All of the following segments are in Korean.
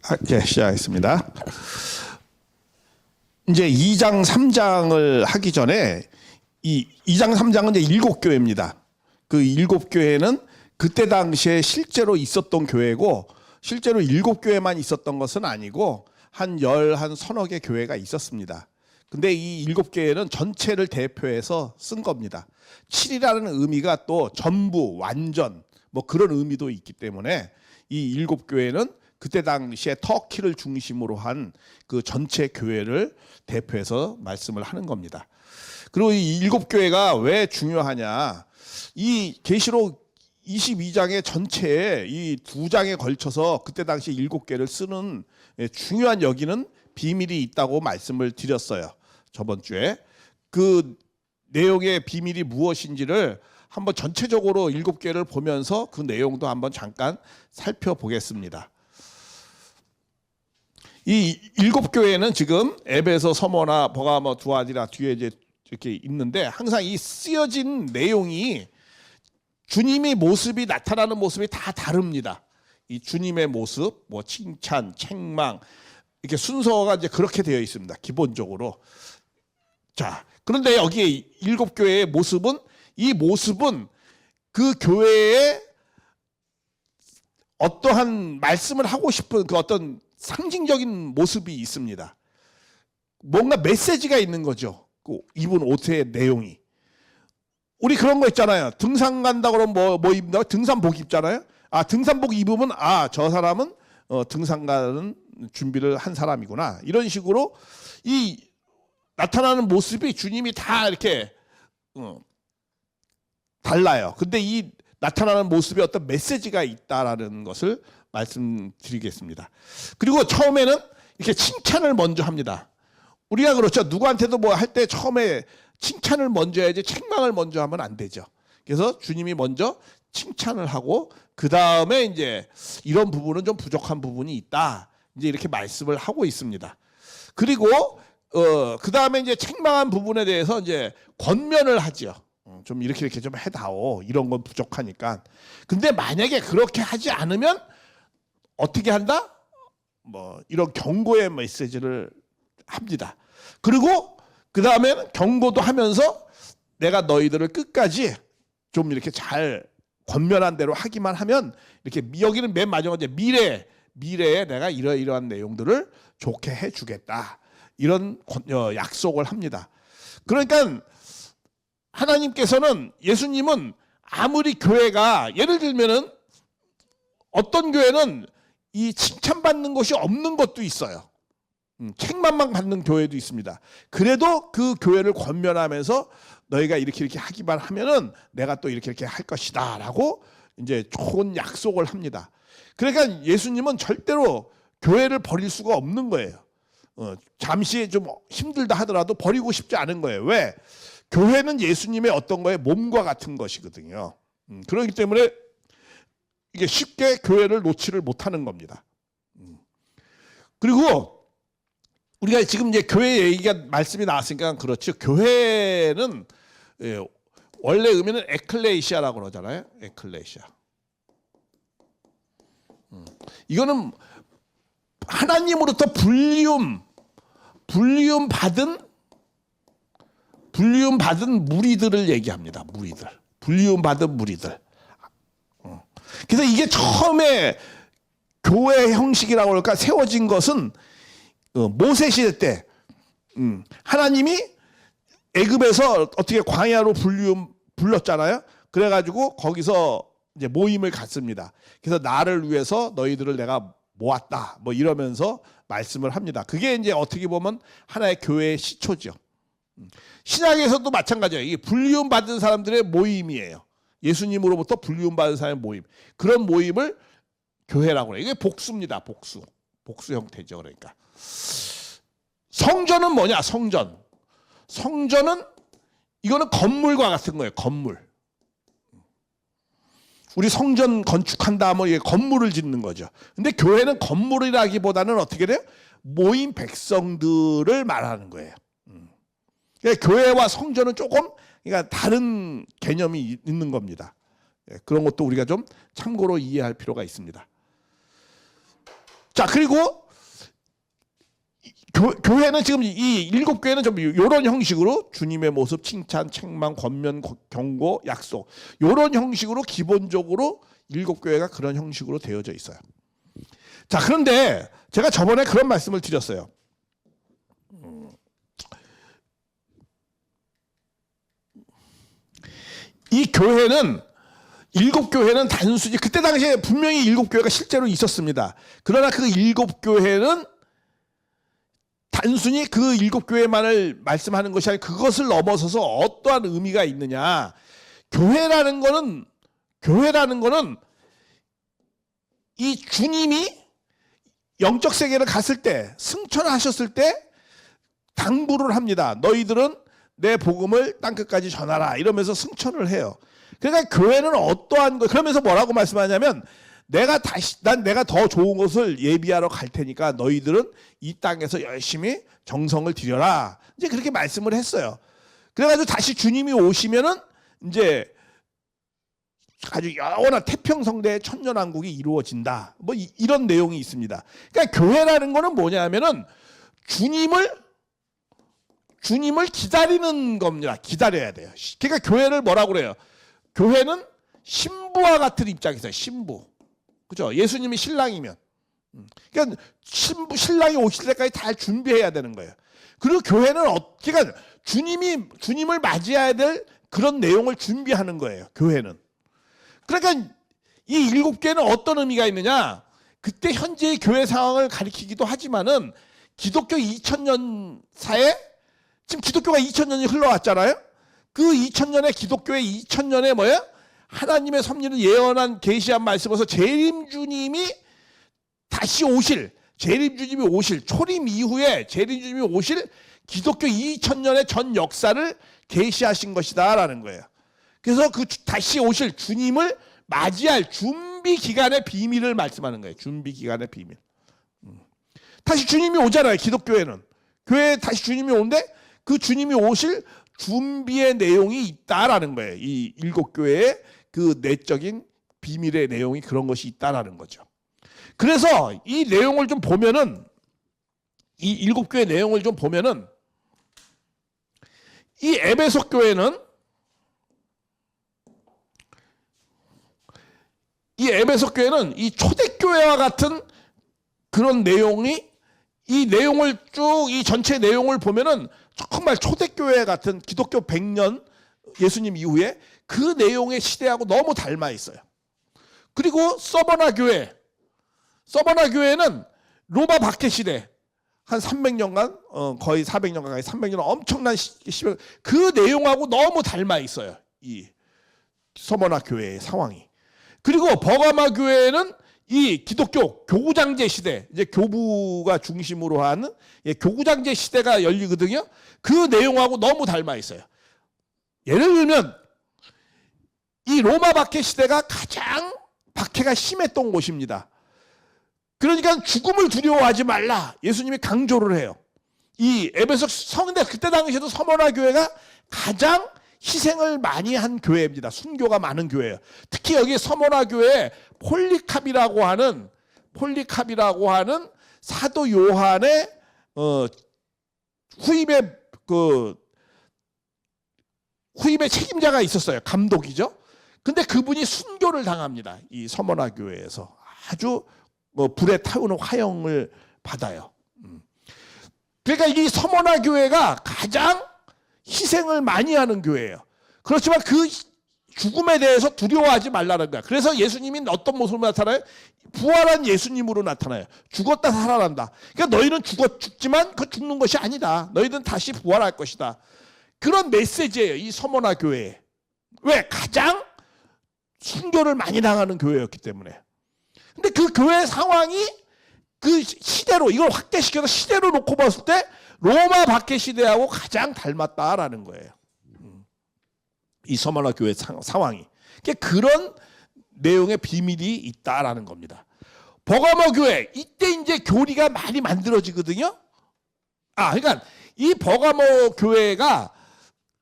네, 시작하겠습니다. 이제 2장 3장을 하기 전에 이 2장 3장은 이제 7교회입니다. 그 7교회는 그때 당시에 실제로 있었던 교회고, 실제로 7교회만 있었던 것은 아니고 한 서너 개 교회가 있었습니다. 근데 이 7교회는 전체를 대표해서 쓴 겁니다. 7이라는 의미가 또 전부, 완전 뭐 그런 의미도 있기 때문에 이 7교회는 그때 당시에 터키를 중심으로 한 그 전체 교회를 대표해서 말씀을 하는 겁니다. 그리고 이 7교회가 왜 중요하냐? 이 계시록 22장의 전체에 이 2장에 걸쳐서 그때 당시 7개를 쓰는 중요한 여기는 비밀이 있다고 말씀을 드렸어요. 저번 주에. 그 내용의 비밀이 무엇인지를 한번 전체적으로 7개를 보면서 그 내용도 한번 잠깐 살펴보겠습니다. 이 7교회는 지금 에베소, 서머나, 버가모, 두아디라 뒤에 이제 이렇게 있는데 항상 이 쓰여진 내용이 주님의 모습이 나타나는 모습이 다 다릅니다. 이 주님의 모습, 뭐 칭찬, 책망 이렇게 순서가 이제 그렇게 되어 있습니다. 기본적으로. 자, 그런데 여기에 7교회의 모습은 이 모습은 그 교회에 어떠한 말씀을 하고 싶은 그 어떤 상징적인 모습이 있습니다. 뭔가 메시지가 있는 거죠. 그 입은 옷의 내용이. 우리 그런 거 있잖아요. 등산 간다 그러면 뭐 입는다? 등산복 입잖아요. 아, 등산복 입으면 저 사람은 등산 가는 준비를 한 사람이구나. 이런 식으로 이 나타나는 모습이 주님이 다 이렇게 달라요. 근데 이 나타나는 모습에 어떤 메시지가 있다라는 것을 말씀드리겠습니다. 그리고 처음에는 이렇게 칭찬을 먼저 합니다. 우리가 그렇죠. 누구한테도 뭐 할 때 처음에 칭찬을 먼저 해야지 책망을 먼저 하면 안 되죠. 그래서 주님이 먼저 칭찬을 하고 그 다음에 이제 이런 부분은 좀 부족한 부분이 있다. 이제 이렇게 말씀을 하고 있습니다. 그리고 그 다음에 이제 책망한 부분에 대해서 이제 권면을 하죠. 좀 이렇게 좀 해다오. 이런 건 부족하니까. 근데 만약에 그렇게 하지 않으면 어떻게 한다? 뭐 이런 경고의 메시지를 합니다. 그리고 그 다음에는 경고도 하면서 내가 너희들을 끝까지 좀 이렇게 잘 권면한 대로 하기만 하면 이렇게 여기는 맨 마지막에 미래에 내가 이러이러한 내용들을 좋게 해주겠다. 이런 약속을 합니다. 그러니까 하나님께서는 예수님은 아무리 교회가 예를 들면은 어떤 교회는 이 칭찬받는 것이 없는 것도 있어요. 책만만 받는 교회도 있습니다. 그래도 그 교회를 권면하면서 너희가 이렇게 하기만 하면은 내가 또 이렇게 할 것이다라고 이제 좋은 약속을 합니다. 그러니까 예수님은 절대로 교회를 버릴 수가 없는 거예요. 잠시 좀 힘들다 하더라도 버리고 싶지 않은 거예요. 왜? 교회는 예수님의 어떤 거에 몸과 같은 것이거든요. 그렇기 때문에 이게 쉽게 교회를 놓지를 못하는 겁니다. 그리고 우리가 지금 이제 교회 얘기가 말씀이 나왔으니까 그렇죠. 교회는 원래 의미는 에클레시아라고 그러잖아요. 에클레시아. 이거는 하나님으로부터 불리움 받은 무리들을 얘기합니다. 불리움 받은 무리들. 그래서 이게 처음에 교회 형식이라고 할까 세워진 것은 모세 시대 때 하나님이 애굽에서 어떻게 광야로 불렀잖아요. 그래가지고 거기서 이제 모임을 갖습니다. 그래서 나를 위해서 너희들을 내가 모았다. 뭐 이러면서 말씀을 합니다. 그게 이제 어떻게 보면 하나의 교회의 시초죠. 신약에서도 마찬가지예요. 이게 불리움 받은 사람들의 모임이에요. 예수님으로부터 불리움 받은 사람의 모임. 그런 모임을 교회라고 해요. 이게 복수입니다. 복수 형태죠. 그러니까 성전은 뭐냐? 성전은 이거는 건물과 같은 거예요. 건물. 우리 성전 건축한다 하면 이게 건물을 짓는 거죠. 근데 교회는 건물이라기보다는 어떻게 돼요? 모임 백성들을 말하는 거예요. 그러니까 교회와 성전은 조금 그러니까 다른 개념이 있는 겁니다. 그런 것도 우리가 좀 참고로 이해할 필요가 있습니다. 자, 그리고 교회는 지금 이 7교회는 좀 이런 형식으로 주님의 모습, 칭찬, 책망, 권면, 경고, 약속 이런 형식으로 기본적으로 7교회가 그런 형식으로 되어져 있어요. 자, 그런데 제가 저번에 그런 말씀을 드렸어요. 이 교회는 7교회는 단순히 그때 당시에 분명히 7교회가 실제로 있었습니다. 그러나 그 7교회는 단순히 그 7교회만을 말씀하는 것이 아니라 그것을 넘어서서 어떠한 의미가 있느냐. 교회라는 거는 이 주님이 영적 세계를 갔을 때, 승천하셨을 때 당부를 합니다. 너희들은 내 복음을 땅끝까지 전하라 이러면서 승천을 해요. 그러니까 교회는 어떠한 거, 그러면서 뭐라고 말씀하냐면 내가 더 좋은 것을 예비하러 갈 테니까 너희들은 이 땅에서 열심히 정성을 들여라. 이제 그렇게 말씀을 했어요. 그래가지고 다시 주님이 오시면은 이제 아주 영원한 태평성대의 천년왕국이 이루어진다. 뭐 이런 내용이 있습니다. 그러니까 교회라는 거는 뭐냐면은 주님을 기다리는 겁니다. 기다려야 돼요. 그러니까 교회를 뭐라고 그래요? 교회는 신부와 같은 입장이세요. 신부. 그죠? 예수님이 신랑이면. 그러니까 신랑이 오실 때까지 다 준비해야 되는 거예요. 그리고 교회는 그러니까 주님을 맞이해야 될 그런 내용을 준비하는 거예요. 교회는. 그러니까 이 7개는 어떤 의미가 있느냐? 그때 현재의 교회 상황을 가리키기도 하지만은 기독교 2000년 사에 지금 기독교가 2000년이 흘러왔잖아요. 그 2000년의 기독교의 2000년에 뭐야? 하나님의 섭리를 예언한 계시한 말씀에서 재림주님이 다시 오실, 재림주님이 오실, 초림 이후에 재림주님이 오실 기독교 2000년의 전 역사를 계시하신 것이다라는 거예요. 그래서 그 다시 오실 주님을 맞이할 준비 기간의 비밀을 말씀하는 거예요. 준비 기간의 비밀. 다시 주님이 오잖아요. 기독교회는. 교회에 다시 주님이 오는데 그 주님이 오실 준비의 내용이 있다라는 거예요. 이 7교회의 그 내적인 비밀의 내용이 그런 것이 있다라는 거죠. 그래서 이 내용을 좀 보면은 이 7교회 내용을 좀 보면은 이 에베소 교회는 이 초대교회와 같은 그런 내용이 이 내용을 쭉 이 전체 내용을 보면은 정말 초대교회 같은 기독교 100년 예수님 이후에 그 내용의 시대하고 너무 닮아 있어요. 그리고 서버나 교회는 로마 박해 시대 한 300년간 거의 400년 가까이 300년 엄청난 시대 그 내용하고 너무 닮아 있어요. 이 서머나 교회의 상황이. 그리고 버가마 교회는 이 기독교 교구장제 시대, 이제 교부가 중심으로 하는 교구장제 시대가 열리거든요. 그 내용하고 너무 닮아 있어요. 예를 들면 이 로마 박해 시대가 가장 박해가 심했던 곳입니다. 그러니까 죽음을 두려워하지 말라. 예수님이 강조를 해요. 이 에베소 성인데 그때 당시에도 서머나 교회가 가장 희생을 많이 한 교회입니다. 순교가 많은 교회예요. 특히 여기 서머나 교회에 폴리캅이라고 하는 사도 요한의 후임의 책임자가 있었어요. 감독이죠. 근데 그분이 순교를 당합니다. 이 서머나 교회에서 아주 불에 타오는 화형을 받아요. 그러니까 이 서머나 교회가 가장 희생을 많이 하는 교회예요. 그렇지만 그 죽음에 대해서 두려워하지 말라는 거야. 그래서 예수님이 어떤 모습으로 나타나요? 부활한 예수님으로 나타나요. 죽었다 살아난다. 그러니까 너희는 죽지만 그 죽는 것이 아니다. 너희는 다시 부활할 것이다. 그런 메시지예요. 이 서머나 교회. 왜? 가장 순교를 많이 당하는 교회였기 때문에. 근데 그 교회 상황이 그 시대로 이걸 확대시켜서 시대로 놓고 봤을 때 로마 박해 시대하고 가장 닮았다라는 거예요. 이 서머나 교회 상황이. 그런 내용의 비밀이 있다라는 겁니다. 버가모 교회 이때 이제 교리가 많이 만들어지거든요. 그러니까 이 버가모 교회가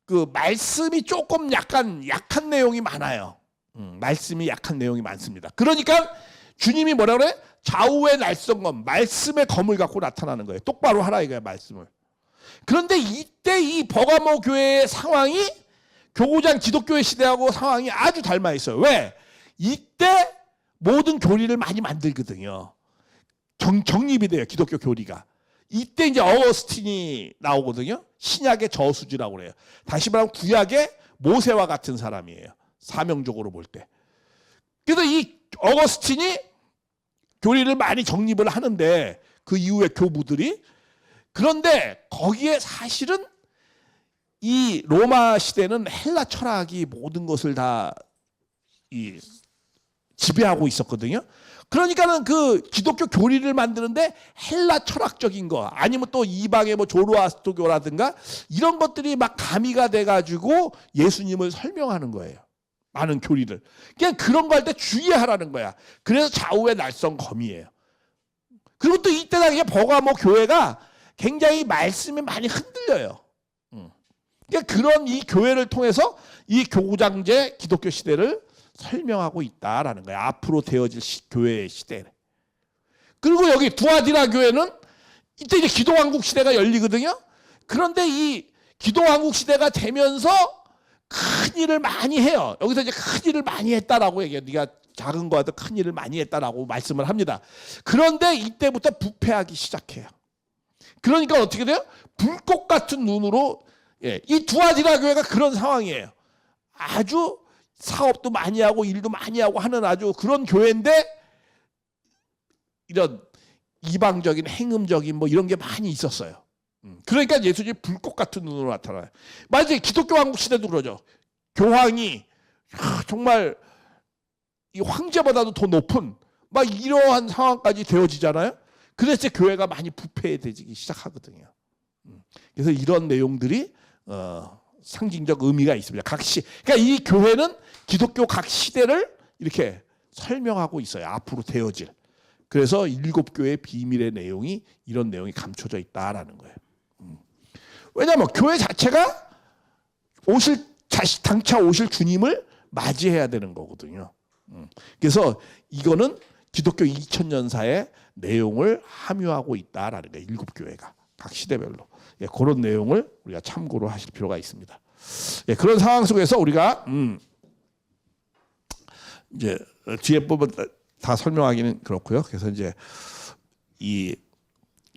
그 말씀이 조금 약간 약한 내용이 많아요. 말씀이 약한 내용이 많습니다. 그러니까 주님이 뭐라 그래? 좌우의 날성검, 말씀의 검을 갖고 나타나는 거예요. 똑바로 하라 이거야, 말씀을. 그런데 이때 이 버가모 교회의 상황이 교구장 기독교의 시대하고 상황이 아주 닮아 있어요. 왜? 이때 모든 교리를 많이 만들거든요. 정립이 돼요, 기독교 교리가. 이때 이제 어거스틴이 나오거든요. 신약의 저수지라고 그래요. 다시 말하면 구약의 모세와 같은 사람이에요. 사명적으로 볼 때. 그래서 이 어거스틴이 교리를 많이 정립을 하는데 그 이후에 교부들이, 그런데 거기에 사실은 이 로마 시대는 헬라 철학이 모든 것을 다 지배하고 있었거든요. 그러니까는 그 기독교 교리를 만드는데 헬라 철학적인 거, 아니면 또 이방의 뭐 조로아스토교라든가 이런 것들이 막 가미가 돼가지고 예수님을 설명하는 거예요. 많은 교리를. 그냥 그런 거 할 때 주의하라는 거야. 그래서 좌우의 날성검이에요. 그리고 또 이때 당시에 버가모 교회가 굉장히 말씀이 많이 흔들려요. 그러니까 그런 이 교회를 통해서 이 교구장제 기독교 시대를 설명하고 있다라는 거예요. 앞으로 되어질 교회의 시대. 그리고 여기 두아디라 교회는 이때 이제 기도왕국 시대가 열리거든요. 그런데 이 기도왕국 시대가 되면서 큰 일을 많이 해요. 여기서 이제 큰 일을 많이 했다라고 얘기해요. 네가 작은 거라도 큰 일을 많이 했다라고 말씀을 합니다. 그런데 이때부터 부패하기 시작해요. 그러니까 어떻게 돼요? 불꽃 같은 눈으로, 이 두아디라 교회가 그런 상황이에요. 아주 사업도 많이 하고 일도 많이 하고 하는 아주 그런 교회인데 이런 이방적인 행음적인 뭐 이런 게 많이 있었어요. 그러니까 예수님이 불꽃 같은 눈으로 나타나요. 맞아요. 기독교 왕국 시대도 그러죠. 교황이 정말 이 황제보다도 더 높은 막 이러한 상황까지 되어지잖아요. 그래서 교회가 많이 부패해지기 시작하거든요. 그래서 이런 내용들이 상징적 의미가 있습니다. 그러니까 이 교회는 기독교 각 시대를 이렇게 설명하고 있어요. 앞으로 되어질. 그래서 일곱 교회의 비밀의 내용이 이런 내용이 감춰져 있다라는 거예요. 왜냐하면 교회 자체가 장차 오실 주님을 맞이해야 되는 거거든요. 그래서 이거는 기독교 2000년사의 내용을 함유하고 있다라는 거예요. 일곱 교회가 각 시대별로. 그런 내용을 우리가 참고로 하실 필요가 있습니다. 그런 상황 속에서 우리가 이제 뒤에 부분 다 설명하기는 그렇고요. 그래서 이제 이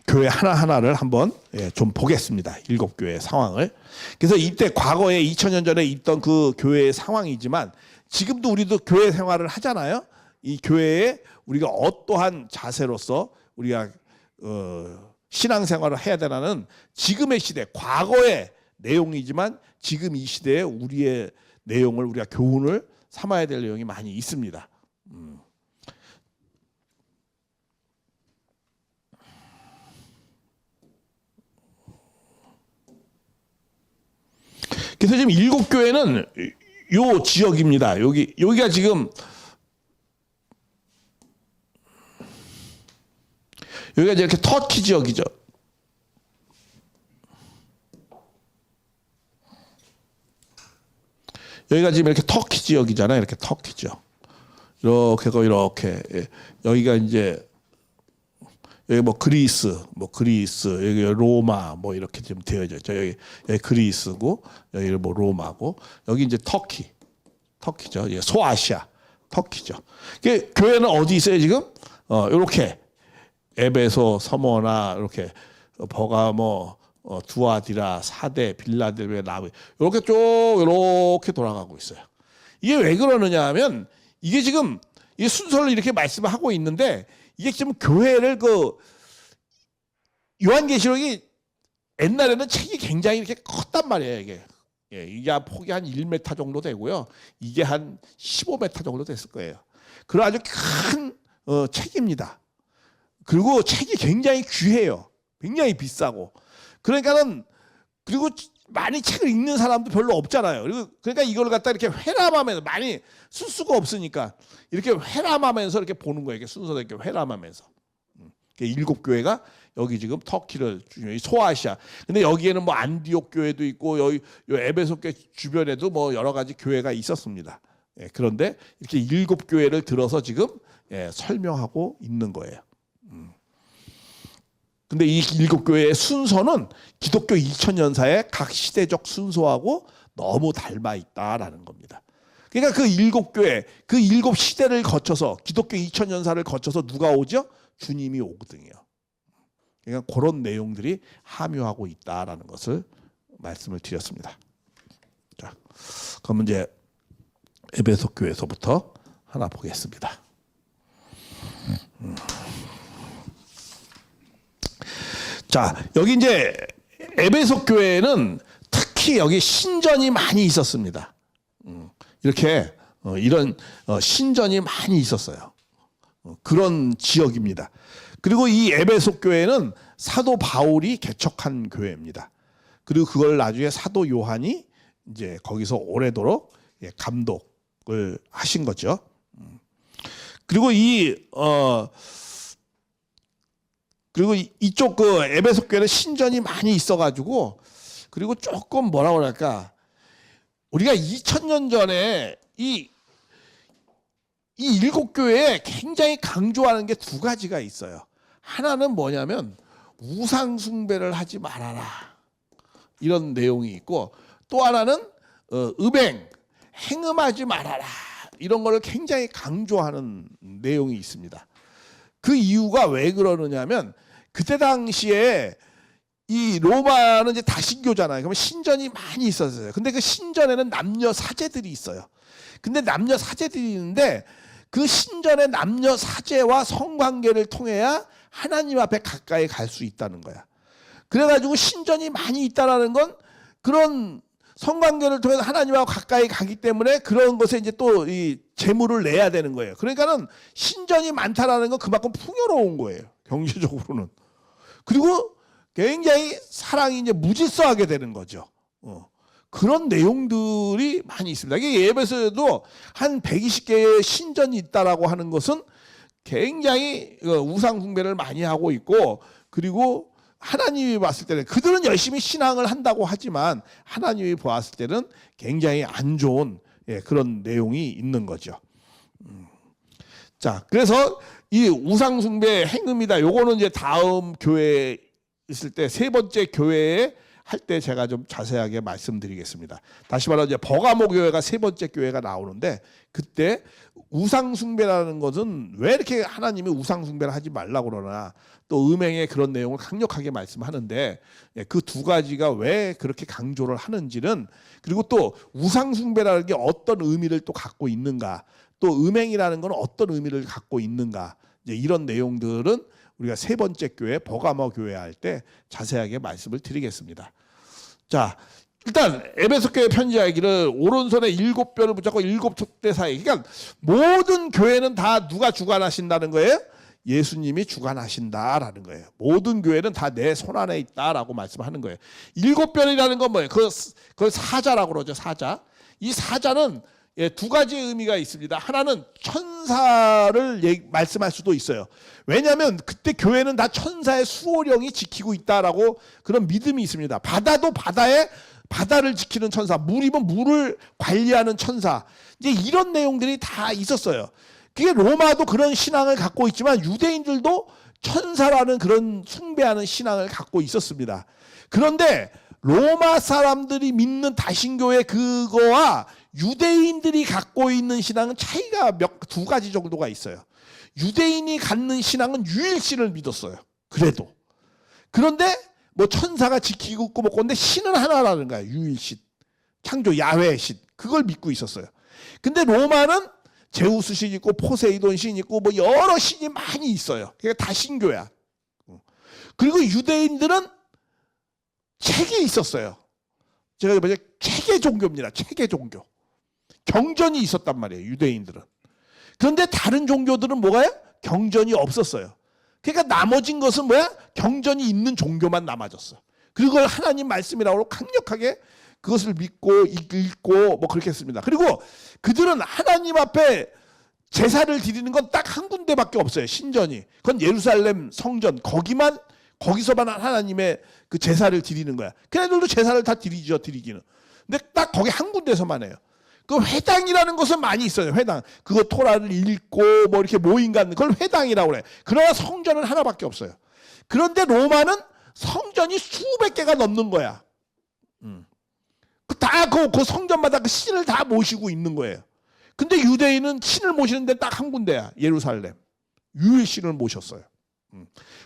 교회 하나하나를 한번 좀 보겠습니다. 일곱 교회의 상황을. 그래서 이때 과거에 2000년 전에 있던 그 교회의 상황이지만 지금도 우리도 교회 생활을 하잖아요. 이 교회에 우리가 어떠한 자세로서 우리가 신앙생활을 해야 되나는 지금의 시대, 과거의 내용이지만 지금 이 시대에 우리의 내용을, 우리가 교훈을 삼아야 될 내용이 많이 있습니다. 그래서 지금 일곱 교회는 요 지역입니다. 여기가 지금 여기가 이렇게 터키 지역이죠. 여기가 지금 이렇게 터키 지역이잖아요. 이렇게 터키 지역. 이렇게. 여기가 이제 여기 뭐 그리스, 여기 로마 뭐 이렇게 좀 되어져 있죠. 여기 그리스고 여기 뭐 로마고 여기 이제 터키죠. 소아시아 터키죠. 교회는 어디 있어요 지금? 이렇게 에베소, 서머나 이렇게 버가모, 두아디라, 사대, 빌라델베, 라브 이렇게 쭉 이렇게 돌아가고 있어요. 이게 왜 그러느냐 하면 이게 지금 이 순서를 이렇게 말씀하고 있는데 이게 지금 교회를 요한계시록이 옛날에는 책이 굉장히 이렇게 컸단 말이에요. 이게 폭이 한 1m 정도 되고요. 이게 한 15m 정도 됐을 거예요. 그런 아주 큰 책입니다. 그리고 책이 굉장히 귀해요. 굉장히 비싸고. 그리고 많이 책을 읽는 사람도 별로 없잖아요. 그러니까 이걸 갖다 이렇게 회람하면서 많이 쓸 수가 없으니까 이렇게 회람하면서 이렇게 보는 거예요. 이렇게 순서대로 이렇게 회람하면서. 일곱 교회가 여기 지금 터키를 소아시아. 근데 여기에는 뭐 안디옥 교회도 있고 여기 에베소 교회 주변에도 뭐 여러 가지 교회가 있었습니다. 그런데 이렇게 7교회를 들어서 지금 설명하고 있는 거예요. 근데 이 7교회의 순서는 기독교 2000년사의 각 시대적 순서하고 너무 닮아 있다라는 겁니다. 그러니까 그 7교회, 그 7시대를 거쳐서 기독교 2000년사를 거쳐서 누가 오죠? 주님이 오거든요. 그러니까 그런 내용들이 함유하고 있다라는 것을 말씀을 드렸습니다. 자, 그럼 이제 에베소 교회에서부터 하나 보겠습니다. 자, 여기 이제 에베소 교회는 특히 여기 신전이 많이 있었습니다. 이렇게 이런 신전이 많이 있었어요. 그런 지역입니다. 그리고 이 에베소 교회는 사도 바울이 개척한 교회입니다. 그리고 그걸 나중에 사도 요한이 이제 거기서 오래도록 감독을 하신 거죠. 그리고 그리고 이쪽 그 에베소 교회는 신전이 많이 있어가지고, 그리고 조금 뭐라고 할까, 우리가 2000년 전에 이 7교회에 굉장히 강조하는 게 두 가지가 있어요. 하나는 뭐냐면 우상 숭배를 하지 말아라, 이런 내용이 있고, 또 하나는 음행, 행음하지 말아라, 이런 거를 굉장히 강조하는 내용이 있습니다. 그 이유가 왜 그러느냐면, 그때 당시에 이 로마는 이제 다신교잖아요. 그러면 신전이 많이 있었어요. 근데 그 신전에는 남녀 사제들이 있어요. 근데 남녀 사제들이 있는데 그 신전의 남녀 사제와 성관계를 통해야 하나님 앞에 가까이 갈 수 있다는 거야. 그래가지고 신전이 많이 있다라는 건 그런 성관계를 통해서 하나님하고 가까이 가기 때문에 그런 것에 이제 또 이 재물을 내야 되는 거예요. 그러니까는 신전이 많다라는 건 그만큼 풍요로운 거예요. 경제적으로는. 그리고 굉장히 사랑이 이제 무질서하게 되는 거죠. 그런 내용들이 많이 있습니다. 이게 에베소에도 한 120개의 신전이 있다라고 하는 것은 굉장히 우상 숭배를 많이 하고 있고, 그리고 하나님이 봤을 때는 그들은 열심히 신앙을 한다고 하지만 하나님이 보았을 때는 굉장히 안 좋은 그런 내용이 있는 거죠. 자, 그래서 이 우상 숭배 행음이다, 요거는 이제 다음 교회에 있을 때 세 번째 교회에 할 때 제가 좀 자세하게 말씀드리겠습니다. 다시 말하면 이제 버가모 교회가 세 번째 교회가 나오는데, 그때 우상 숭배라는 것은 왜 이렇게 하나님이 우상 숭배를 하지 말라고 그러나, 또 음행의 그런 내용을 강력하게 말씀하는데, 그 두 가지가 왜 그렇게 강조를 하는지는, 그리고 또 우상 숭배라는 게 어떤 의미를 또 갖고 있는가, 또 음행이라는 건 어떤 의미를 갖고 있는가, 이제 이런 내용들은 우리가 세 번째 교회 버가모 교회 할 때 자세하게 말씀을 드리겠습니다. 자, 일단 에베소 교회 편지하기를 오른손에 7뼈를 붙잡고 7대 사이, 그러니까 모든 교회는 다 누가 주관하신다는 거예요? 예수님이 주관하신다라는 거예요. 모든 교회는 다 내 손 안에 있다라고 말씀하는 거예요. 7뼈이라는 건 뭐예요? 그걸 사자라고 그러죠. 사자. 이 사자는 두 가지 의미가 있습니다. 하나는 천사를 말씀할 수도 있어요. 왜냐하면 그때 교회는 다 천사의 수호령이 지키고 있다라고 그런 믿음이 있습니다. 바다도 바다를 지키는 천사, 물이면 물을 관리하는 천사, 이제 이런 내용들이 다 있었어요. 그게 로마도 그런 신앙을 갖고 있지만 유대인들도 천사라는 그런 숭배하는 신앙을 갖고 있었습니다. 그런데 로마 사람들이 믿는 다신교회 그거와 유대인들이 갖고 있는 신앙은 차이가 두 가지 정도가 있어요. 유대인이 갖는 신앙은 유일신을 믿었어요. 그래도. 그런데 뭐 천사가 지키고 있고 먹고, 근데 신은 하나라는 거예요. 유일신. 창조 야훼 신. 그걸 믿고 있었어요. 근데 로마는 제우스 신 있고 포세이돈 신 있고 뭐 여러 신이 많이 있어요. 그러니까 다 신교야. 그리고 유대인들은 책이 있었어요. 제가 이번에 체계 종교입니다. 체계 종교. 경전이 있었단 말이에요. 유대인들은. 그런데 다른 종교들은 뭐가요? 경전이 없었어요. 그러니까 나머진 것은 뭐야? 경전이 있는 종교만 남아졌어. 그걸 하나님 말씀이라고 강력하게 그것을 믿고 읽고 뭐 그렇게 했습니다. 그리고 그들은 하나님 앞에 제사를 드리는 건 딱 한 군데밖에 없어요. 신전이. 그건 예루살렘 성전. 거기서만 하나님의 그 제사를 드리는 거야. 걔네들도 제사를 다 드리죠. 드리기는. 근데 딱 거기 한 군데서만 해요. 그 회당이라는 것은 많이 있어요. 회당. 그거 토라를 읽고 뭐 이렇게 모임 갖는 그걸 회당이라고 그래. 그러나 성전은 하나밖에 없어요. 그런데 로마는 성전이 수백 개가 넘는 거야. 그 성전마다 그 신을 다 모시고 있는 거예요. 근데 유대인은 신을 모시는 데 딱 한 군데야. 예루살렘. 유일신을 모셨어요.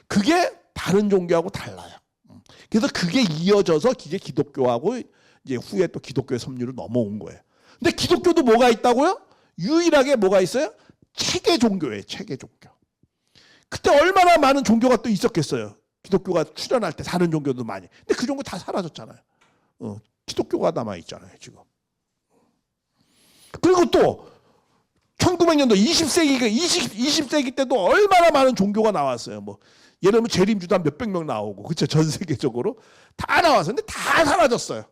그게 다른 종교하고 달라요. 그래서 그게 이어져서 이게 기독교하고 이제 후에 또 기독교의 섭리로 넘어온 거예요. 근데 기독교도 뭐가 있다고요? 유일하게 뭐가 있어요? 체계 종교예요. 체계 종교. 그때 얼마나 많은 종교가 또 있었겠어요. 기독교가 출현할 때 다른 종교도 많이. 근데 그 종교 다 사라졌잖아요. 기독교가 남아있잖아요, 지금. 그리고 또 1900년도 20세기 때도 얼마나 많은 종교가 나왔어요. 뭐 예를 들면 재림주도 몇백 명 나오고, 그렇죠? 전 세계적으로 다 나왔어요. 근데 다 사라졌어요.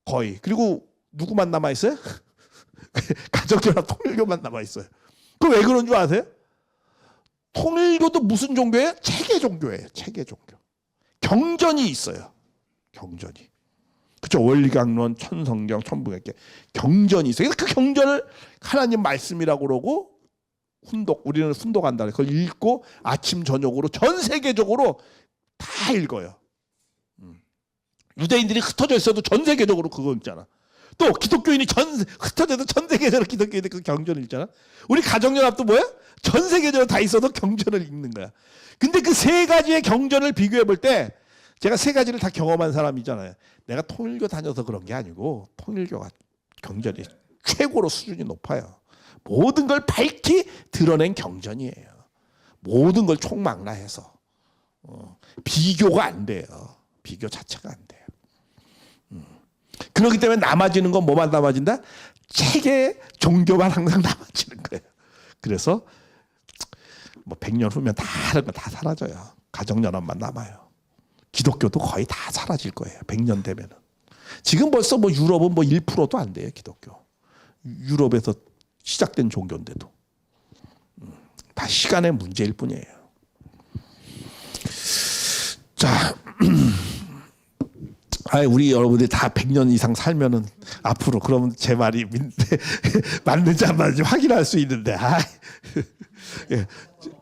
거의. 그리고 누구만 남아있어요? 가정연합 통일교만 남아있어요. 그럼 왜 그런 줄 아세요? 통일교도 무슨 종교예요? 체계 종교예요. 체계 종교. 경전이 있어요. 경전이. 그렇죠. 원리강론, 천성경, 천부객계 경전이 있어요. 그래서 그 경전을 하나님 말씀이라고 그러고 우리는 훈독한다. 그걸 읽고 아침 저녁으로 전 세계적으로 다 읽어요. 유대인들이 흩어져 있어도 전 세계적으로 그거 읽잖아. 또 기독교인이 흩어져도 전 세계적으로 기독교인들 그 경전을 읽잖아. 우리 가정연합도 뭐야? 전 세계적으로 다 있어도 경전을 읽는 거야. 근데 그 세 가지의 경전을 비교해 볼 때 제가 세 가지를 다 경험한 사람이잖아요. 내가 통일교 다녀서 그런 게 아니고 통일교가 경전이 최고로 수준이 높아요. 모든 걸 밝히 드러낸 경전이에요. 모든 걸 총망라해서 비교가 안 돼요. 비교 자체가 안 돼요. 그렇기 때문에 남아지는 건 뭐만 남아진다? 체계 종교만 항상 남아지는 거예요. 그래서 뭐 100년 후면 다른 거 다 사라져요. 가정연합만 남아요. 기독교도 거의 다 사라질 거예요. 100년 되면은. 지금 벌써 뭐 유럽은 뭐 1%도 안 돼요, 기독교. 유럽에서 시작된 종교인데도. 다 시간의 문제일 뿐이에요. 자, 우리 여러분들이 다 100년 이상 살면은 앞으로 그러면 제 말이 맞는지 안 맞는지 확인할 수 있는데.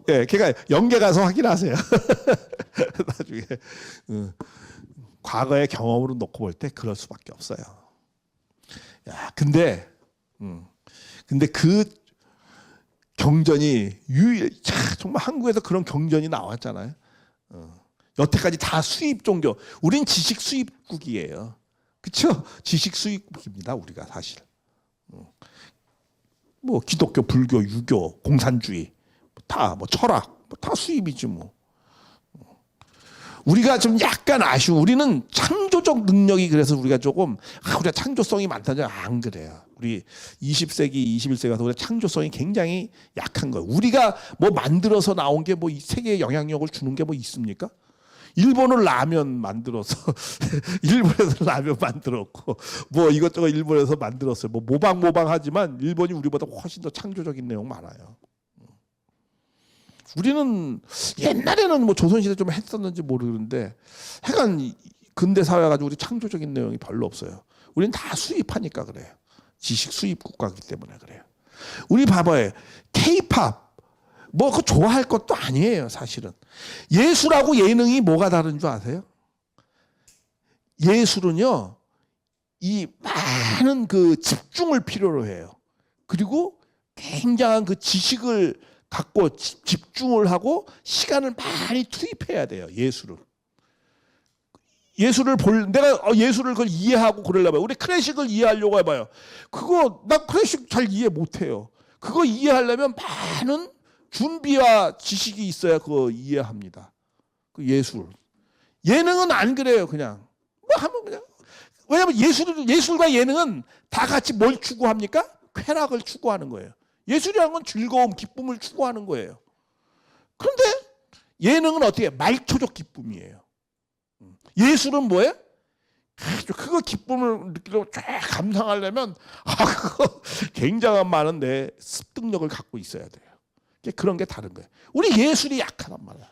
예, 그러니까 영계 가서 확인하세요. 나중에 과거의 경험으로 놓고 볼 때 그럴 수밖에 없어요. 야, 근데 그 경전이 정말 한국에서 그런 경전이 나왔잖아요. 여태까지 다 수입 종교. 우린 지식 수입국이에요. 그렇죠? 지식 수입국입니다. 우리가 사실. 뭐 기독교, 불교, 유교, 공산주의 다 뭐 철학 다 수입이지 뭐. 우리가 좀 약간 아쉬워. 우리는 창조적 능력이 그래서 우리가 조금 우리가 창조성이 많다는 안 그래요. 우리 20세기, 21세기 가서 우리가 창조성이 굉장히 약한 거예요. 우리가 뭐 만들어서 나온 게 뭐 세계에 영향력을 주는 게 뭐 있습니까? 일본은 라면 만들어서 일본에서 라면 만들었고 뭐 이것저것 일본에서 만들었어요. 뭐 모방하지만 일본이 우리보다 훨씬 더 창조적인 내용 많아요. 우리는 옛날에는 뭐 조선시대 좀 했었는지 모르는데 하여간 근대 사회 가지고 우리 창조적인 내용이 별로 없어요. 우리는 다 수입하니까 그래요. 지식 수입 국가이기 때문에 그래요. 우리 봐봐요. K-팝 뭐 그거 좋아할 것도 아니에요. 사실은. 예술하고 예능이 뭐가 다른 줄 아세요? 예술은요. 이 많은 그 집중을 필요로 해요. 그리고 굉장한 그 지식을 갖고 집중을 하고 시간을 많이 투입해야 돼요. 예술은. 내가 예술을 그걸 이해하고 그러려면 우리 클래식을 이해하려고 해봐요. 나 클래식 잘 이해 못해요. 그거 이해하려면 많은 준비와 지식이 있어야 그거 이해합니다. 그 예술. 예능은 안 그래요. 그냥 뭐 하면 그냥. 왜냐하면 예술과 예능은 다 같이 뭘 추구합니까? 쾌락을 추구하는 거예요. 예술이라는 건 즐거움, 기쁨을 추구하는 거예요. 그런데 예능은 어떻게 해요? 말초적 기쁨이에요. 예술은 뭐예요? 그거 기쁨을 느끼려고 쫙 감상하려면 그거 굉장한 많은 내 습득력을 갖고 있어야 돼요. 그런 게 다른 거예요. 우리 예술이 약하단 말이야.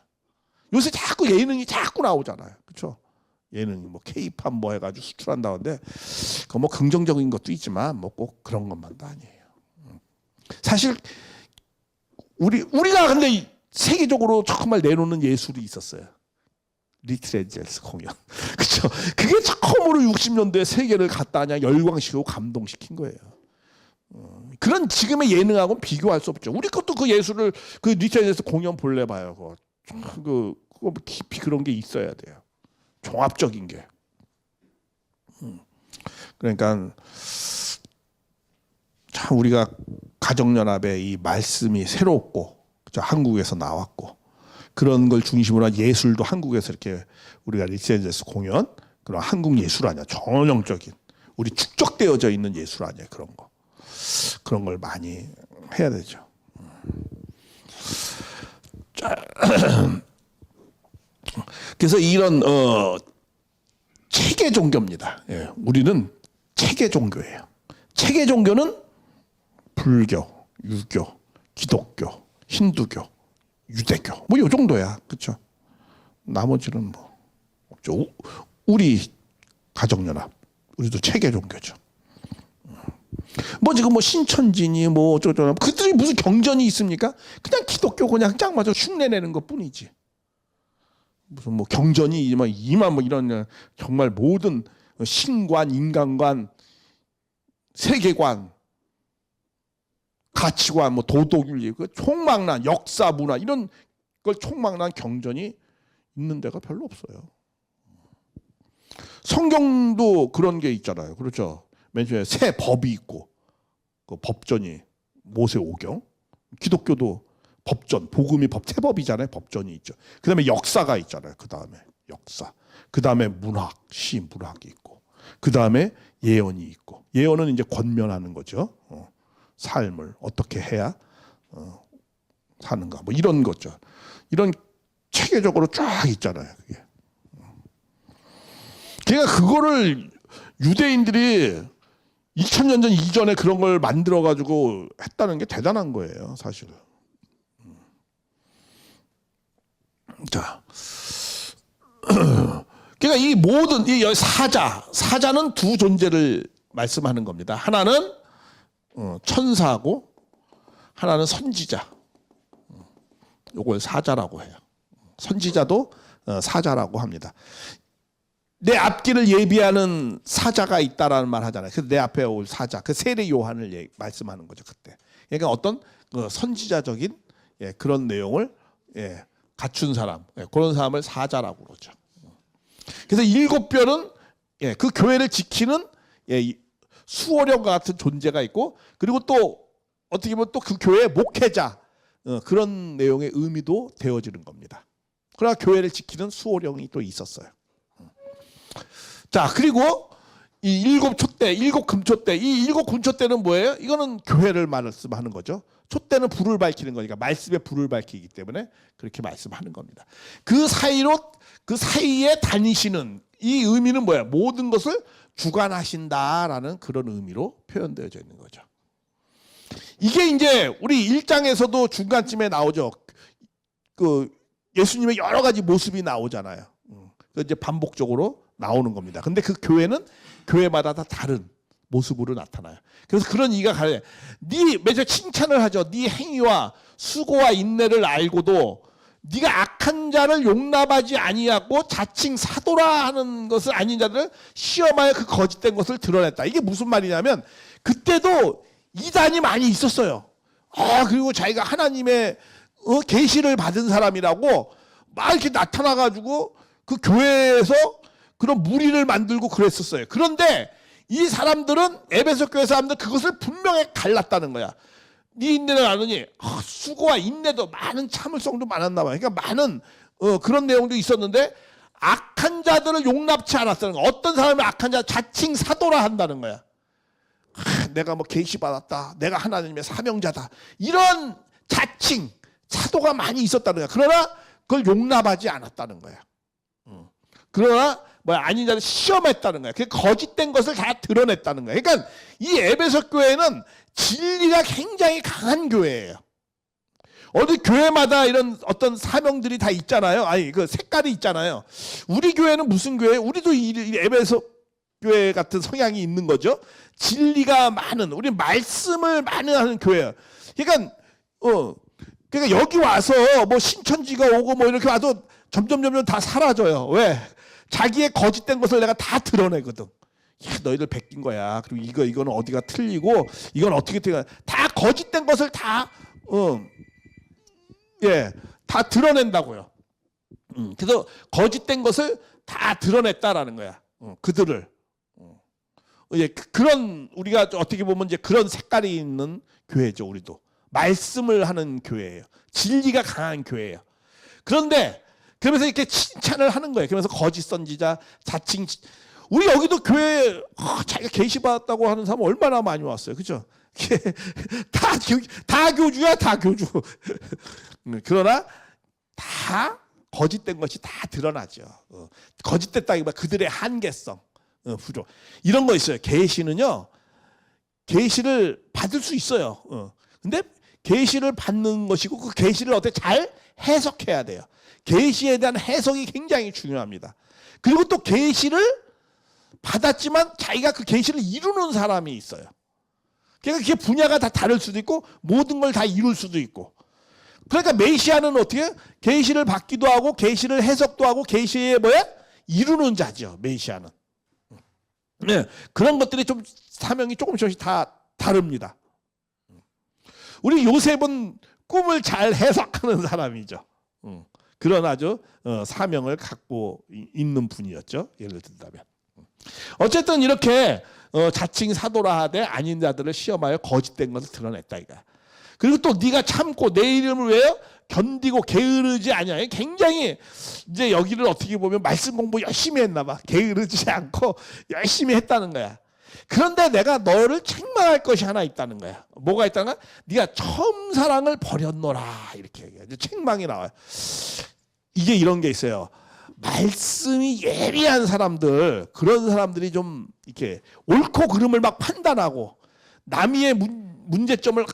요새 자꾸 예능이 자꾸 나오잖아요. 그렇죠? 예능이 뭐 K-팝 뭐 해가지고 수출한다는데 그 뭐 긍정적인 것도 있지만 뭐 꼭 그런 것만도 아니에요. 사실 우리가 근데 세계적으로 정말 내놓는 예술이 있었어요. 리틀 엔젤스 공연. 그렇죠? 그게 처음으로 60년대에 세계를 갖다 그냥 열광시키고 감동시킨 거예요. 그런 지금의 예능하고는 비교할 수 없죠. 우리 것도 그 예술을 그 리틀 엔젤스 공연 볼래 봐요. 그거 깊이 그런 게 있어야 돼요. 종합적인 게. 그러니까 참 우리가 가정연합의 이 말씀이 새롭고 그렇죠? 한국에서 나왔고 그런 걸 중심으로 한 예술도 한국에서 이렇게 우리가 리틀 엔젤스 공연 그런 한국 예술 아니야. 전형적인 우리 축적되어져 있는 예술 아니야. 그런 걸 많이 해야 되죠. 그래서 이런 체계 종교입니다. 예, 우리는 체계 종교예요. 체계 종교는 불교, 유교, 기독교, 힌두교, 유대교 뭐 이 정도야. 그렇죠? 나머지는 뭐 없죠. 우리 가정연합 우리도 체계 종교죠. 뭐 지금 뭐 신천지니 뭐 어쩌고 그들이 무슨 경전이 있습니까? 그냥 기독교 그냥 짱 맞아 흉내내는 것뿐이지. 무슨 뭐 경전이 이만 뭐 이런 정말 모든 신관, 인간관, 세계관, 가치관, 뭐 도덕윤리, 그 총망란, 역사, 문화 이런 걸 총망란 경전이 있는 데가 별로 없어요. 성경도 그런 게 있잖아요. 그렇죠? 맨 처음에 새 법이 있고 그 법전이 모세오경, 기독교도 법전, 복음이 세법이잖아요. 법전이 있죠. 그 다음에 역사가 있잖아요. 그 다음에 역사. 그 다음에 문학, 시, 문학이 있고. 그 다음에 예언이 있고. 예언은 이제 권면하는 거죠. 삶을 어떻게 해야 사는가. 뭐 이런 거죠. 이런 체계적으로 쫙 있잖아요. 그게. 그러니까 그거를 유대인들이 2000년 전 이전에 그런 걸 만들어가지고 했다는 게 대단한 거예요. 사실은. 자, 그러니까 이 모든 이 사자는 두 존재를 말씀하는 겁니다. 하나는 천사고 하나는 선지자. 요걸 사자라고 해요. 선지자도 사자라고 합니다. 내 앞길을 예비하는 사자가 있다라는 말 하잖아요. 그래서 내 앞에 올 사자, 그 세례 요한을 말씀하는 거죠 그때. 그러니까 어떤 선지자적인 그런 내용을 갖춘 사람, 그런 사람을 사자라고 그러죠. 그래서 일곱 별은 그 교회를 지키는 수호령과 같은 존재가 있고, 그리고 또 어떻게 보면 또 그 교회의 목회자, 그런 내용의 의미도 되어지는 겁니다. 그러나 교회를 지키는 수호령이 또 있었어요. 자, 그리고 이 일곱 촛대, 일곱 금촛대, 이 일곱 금촛대는 뭐예요? 이거는 교회를 말씀하는 거죠. 촛대는 불을 밝히는 거니까 말씀에 불을 밝히기 때문에 그렇게 말씀하는 겁니다. 그 사이에 다니시는 이 의미는 뭐야? 모든 것을 주관하신다라는 그런 의미로 표현되어져 있는 거죠. 이게 이제 우리 1장에서도 중간쯤에 나오죠. 그 예수님의 여러 가지 모습이 나오잖아요. 그 이제 반복적으로 나오는 겁니다. 근데 그 교회는 교회마다 다 다른 모습으로 나타나요. 그래서 그런 이가 가려. 네 매주 칭찬을 하죠. 네 행위와 수고와 인내를 알고도 네가 악한 자를 용납하지 아니하고 자칭 사도라 하는 것을 아닌 자들을 시험하여 그 거짓된 것을 드러냈다. 이게 무슨 말이냐면 그때도 이단이 많이 있었어요. 그리고 자기가 하나님의 계시를 받은 사람이라고 막 이렇게 나타나가지고 그 교회에서 그런 무리를 만들고 그랬었어요. 그런데 이 사람들은 에베소 교회 사람들 그것을 분명히 갈랐다는 거야. 네 인내를 아느니 수고와 인내도 많은 참을성도 많았나 봐요. 그러니까 많은 그런 내용도 있었는데 악한 자들을 용납치 않았다는 거야. 어떤 사람이 악한 자 자칭 사도라 한다는 거야. 내가 뭐 계시 받았다. 내가 하나님의 사명자다. 이런 자칭 사도가 많이 있었다는 거야. 그러나 그걸 용납하지 않았다는 거야. 그러나 아닌 자를 시험했다는 거야. 그 거짓된 것을 다 드러냈다는 거야. 그러니까 이 에베소 교회는 진리가 굉장히 강한 교회예요. 어디 교회마다 이런 어떤 사명들이 다 있잖아요. 아니 그 색깔이 있잖아요. 우리 교회는 무슨 교회? 우리도 이 에베소 교회 같은 성향이 있는 거죠. 진리가 많은, 우리 말씀을 많이 하는 교회예요. 그러니까 그러니까 여기 와서 뭐 신천지가 오고 뭐 이렇게 와도 점점 다 사라져요. 왜? 자기의 거짓된 것을 내가 다 드러내거든. 야, 너희들 베낀 거야. 그리고 이거는 어디가 틀리고 이건 어떻게 틀려? 다 거짓된 것을 다 다 드러낸다고요. 그래서 거짓된 것을 다 드러냈다라는 거야. 그들을. 그런 우리가 어떻게 보면 이제 그런 색깔이 있는 교회죠. 우리도 말씀을 하는 교회예요. 진리가 강한 교회예요. 그런데 그러면서 이렇게 칭찬을 하는 거예요. 그러면서 거짓 선지자, 자칭 우리 여기도 교회에 자기가 계시 받았다고 하는 사람 얼마나 많이 왔어요. 그죠? 다 교주야, 다 교주. 그러나 다 거짓된 것이 다 드러나죠. 거짓됐다기보다 그들의 한계성, 부족. 이런 거 있어요. 계시는요. 계시를 받을 수 있어요. 근데 계시를 받는 것이고 그 계시를 어떻게 잘 해석해야 돼요. 계시에 대한 해석이 굉장히 중요합니다. 그리고 또 계시를 받았지만 자기가 그 계시를 이루는 사람이 있어요. 그러니까 그게 분야가 다 다를 수도 있고 모든 걸 다 이룰 수도 있고. 그러니까 메시아는 어떻게 계시를 받기도 하고 계시를 해석도 하고 계시에 뭐야? 이루는 자죠. 메시아는. 네, 그런 것들이 좀 사명이 조금씩 다 다릅니다. 우리 요셉은 꿈을 잘 해석하는 사람이죠. 그런 아주 사명을 갖고 있는 분이었죠. 예를 든다면. 어쨌든 이렇게 자칭 사도라 하되 아닌 자들을 시험하여 거짓된 것을 드러냈다 이거야. 그리고 또 네가 참고 내 이름을 왜요? 견디고 게으르지 아니야. 굉장히 이제 여기를 어떻게 보면 말씀 공부 열심히 했나 봐. 게으르지 않고 열심히 했다는 거야. 그런데 내가 너를 책망할 것이 하나 있다는 거야. 뭐가 있다는 거야? 네가 처음 사랑을 버렸노라 이렇게 얘기해. 책망이 나와요. 이게 이런 게 있어요. 말씀이 예리한 사람들, 그런 사람들이 좀 이렇게 옳고 그름을 막 판단하고 남의 문제점을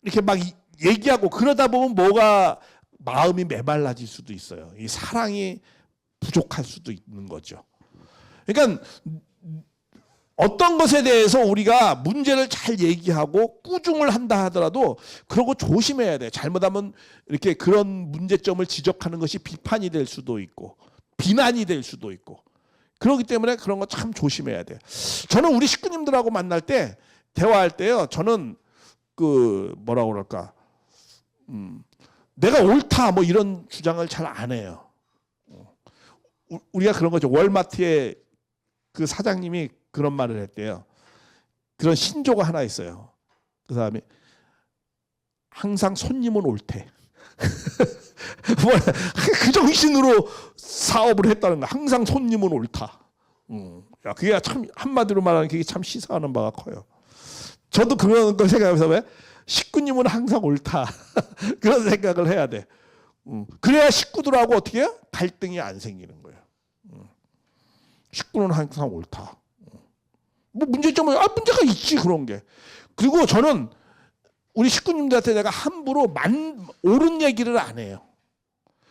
이렇게 막 얘기하고 그러다 보면 뭐가 마음이 메말라질 수도 있어요. 이 사랑이 부족할 수도 있는 거죠. 그러니까 어떤 것에 대해서 우리가 문제를 잘 얘기하고 꾸중을 한다 하더라도 그런 거 조심해야 돼. 잘못하면 이렇게 그런 문제점을 지적하는 것이 비판이 될 수도 있고 비난이 될 수도 있고 그렇기 때문에 그런 거 참 조심해야 돼요. 저는 우리 식구님들하고 만날 때 대화할 때요. 저는 그 뭐라고 그럴까 내가 옳다 뭐 이런 주장을 잘 안 해요. 우리가 그런 거죠. 월마트에 그 사장님이 그런 말을 했대요. 그런 신조가 하나 있어요. 그 사람이 항상 손님은 옳대. 그 정신으로 사업을 했다는 거야. 항상 손님은 옳다. 야, 그게 참 한마디로 말하면 그게 참 시사하는 바가 커요. 저도 그런 걸 생각해서 왜 식구님은 항상 옳다. 그런 생각을 해야 돼. 그래야 식구들하고 어떻게 해요? 갈등이 안 생기는 거예요. 식구는 항상 옳다. 뭐 문제점은 문제가 있지 그런 게. 그리고 저는 우리 식구님들한테 내가 함부로 옳은 얘기를 안 해요.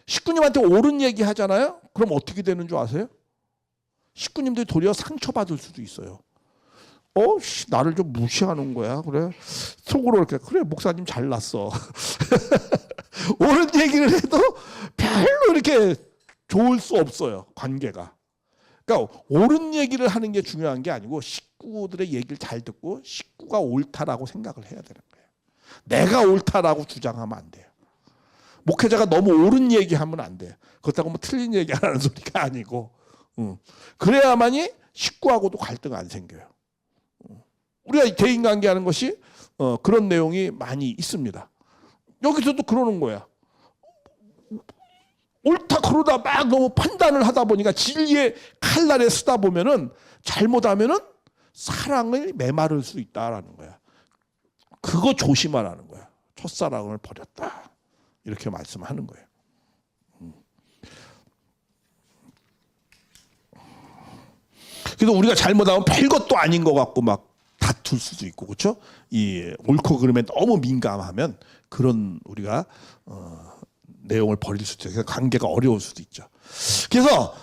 식구님한테 옳은 얘기 하잖아요. 그럼 어떻게 되는 줄 아세요? 식구님들이 도리어 상처받을 수도 있어요. 나를 좀 무시하는 거야. 그래 속으로 이렇게 그래 목사님 잘났어. 옳은 얘기를 해도 별로 이렇게 좋을 수 없어요. 관계가. 그러니까 옳은 얘기를 하는 게 중요한 게 아니고 식구들의 얘기를 잘 듣고 식구가 옳다라고 생각을 해야 되는 거예요. 내가 옳다라고 주장하면 안 돼요. 목회자가 너무 옳은 얘기하면 안 돼요. 그렇다고 뭐 틀린 얘기 하라는 소리가 아니고 그래야만이 식구하고도 갈등 안 생겨요. 우리가 대인관계 하는 것이 그런 내용이 많이 있습니다. 여기서도 그러는 거야. 옳다 그러다 막 너무 판단을 하다 보니까 진리의 칼날에 쓰다 보면은 잘못하면은 사랑을 메마를 수 있다라는 거야. 그거 조심하라는 거야. 첫사랑을 버렸다. 이렇게 말씀하는 거예요. 그래서 우리가 잘못하면 별것도 아닌 것 같고 막 다툴 수도 있고, 그렇죠? 이 옳고 그름에 너무 민감하면 그런 우리가 내용을 버릴 수도 있고 관계가 어려울 수도 있죠. 그래서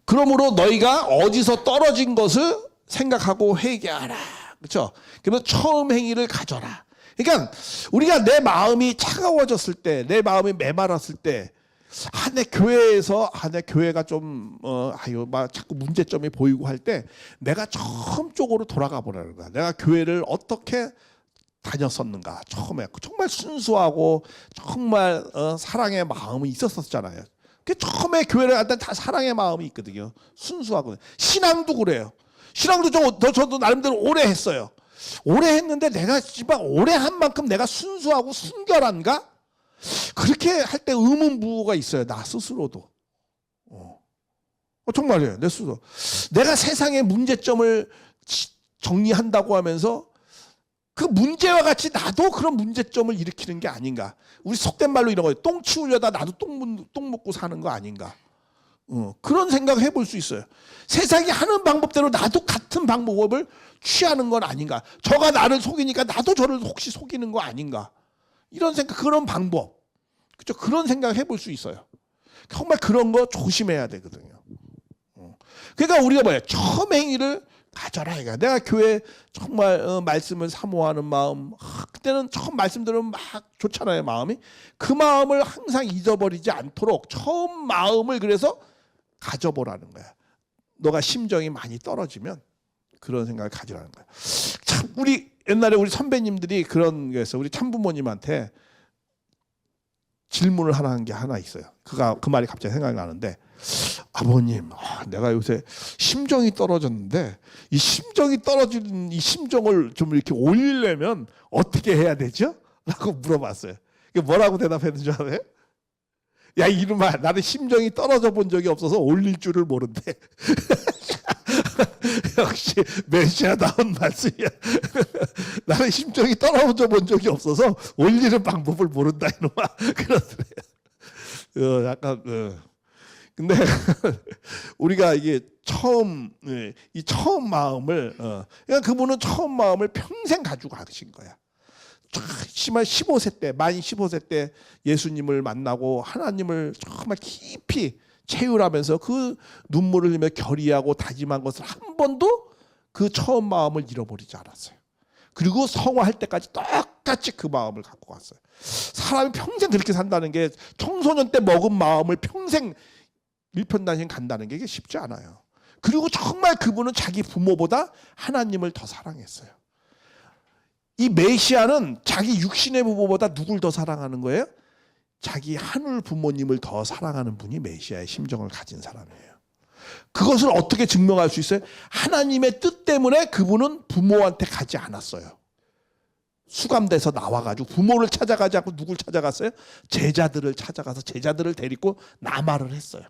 그러므로 너희가 어디서 떨어진 것을 생각하고 회개하라. 그렇죠? 그래서 처음 행위를 가져라. 그러니까 우리가 내 마음이 차가워졌을 때, 내 마음이 메말랐을 때, 내 교회에서 내 교회가 좀 막 자꾸 문제점이 보이고 할 때 내가 처음 쪽으로 돌아가 보라는 거야. 내가 교회를 어떻게 다녔었는가. 처음에 정말 순수하고 정말 사랑의 마음이 있었었잖아요. 그 처음에 교회를 갈 때 다 사랑의 마음이 있거든요. 순수하고. 신앙도 그래요. 신앙도 저도 나름대로 오래 했어요. 오래 했는데 내가 오래 한 만큼 내가 순수하고 순결한가? 그렇게 할 때 의문부호가 있어요. 나 스스로도. 정말이에요. 내 스스로. 내가 세상의 문제점을 정리한다고 하면서 그 문제와 같이 나도 그런 문제점을 일으키는 게 아닌가. 우리 속된 말로 이런 거예요. 똥 치우려다 나도 똥 먹고 사는 거 아닌가. 그런 생각 해볼 수 있어요. 세상이 하는 방법대로 나도 같은 방법을 취하는 건 아닌가. 저가 나를 속이니까 나도 저를 혹시 속이는 거 아닌가. 이런 생각, 그런 방법. 그죠? 그런 생각 해볼 수 있어요. 정말 그런 거 조심해야 되거든요. 그러니까 우리가 뭐예요? 처음 행위를 가져라. 그러니까 내가 교회 정말 말씀을 사모하는 마음, 그때는 처음 말씀 들으면 막 좋잖아요, 마음이. 그 마음을 항상 잊어버리지 않도록 처음 마음을 그래서 가져보라는 거야. 너가 심정이 많이 떨어지면 그런 생각을 가지라는 거야. 참 옛날에 우리 선배님들이 그런 게 있어요. 우리 참부모님한테 질문을 하는 게 하나 있어요. 그 말이 갑자기 생각이 나는데, 아버님, 내가 요새 심정이 떨어졌는데 이 심정이 떨어지는 이 심정을 좀 이렇게 올리려면 어떻게 해야 되죠? 라고 물어봤어요. 뭐라고 대답했는지 알아요? 야, 이놈아, 나는 심정이 떨어져 본 적이 없어서 올릴 줄을 모른대. 역시 메시아다운 말씀이야. 나는 심정이 떨어져 본 적이 없어서 올리는 방법을 모른다, 이놈아. 그러더래요. 약간 근데 우리가 이게 이 처음 마음을 그러니까 그분은 처음 마음을 평생 가지고 가신 거야. 심한 15세 때, 만 15세 때 예수님을 만나고 하나님을 정말 깊이 체휼하면서 그 눈물을 흘리며 결의하고 다짐한 것을 한 번도 그 처음 마음을 잃어버리지 않았어요. 그리고 성화할 때까지 똑같이 그 마음을 갖고 갔어요. 사람이 평생 그렇게 산다는 게, 청소년 때 먹은 마음을 평생 일편단심 간다는 게 쉽지 않아요. 그리고 정말 그분은 자기 부모보다 하나님을 더 사랑했어요. 이 메시아는 자기 육신의 부모보다 누굴 더 사랑하는 거예요? 자기 하늘 부모님을 더 사랑하는 분이 메시아의 심정을 가진 사람이에요. 그것을 어떻게 증명할 수 있어요? 하나님의 뜻 때문에 그분은 부모한테 가지 않았어요. 수감돼서 나와가지고 부모를 찾아가지 않고 누굴 찾아갔어요? 제자들을 찾아가서 제자들을 데리고 남하를 했어요.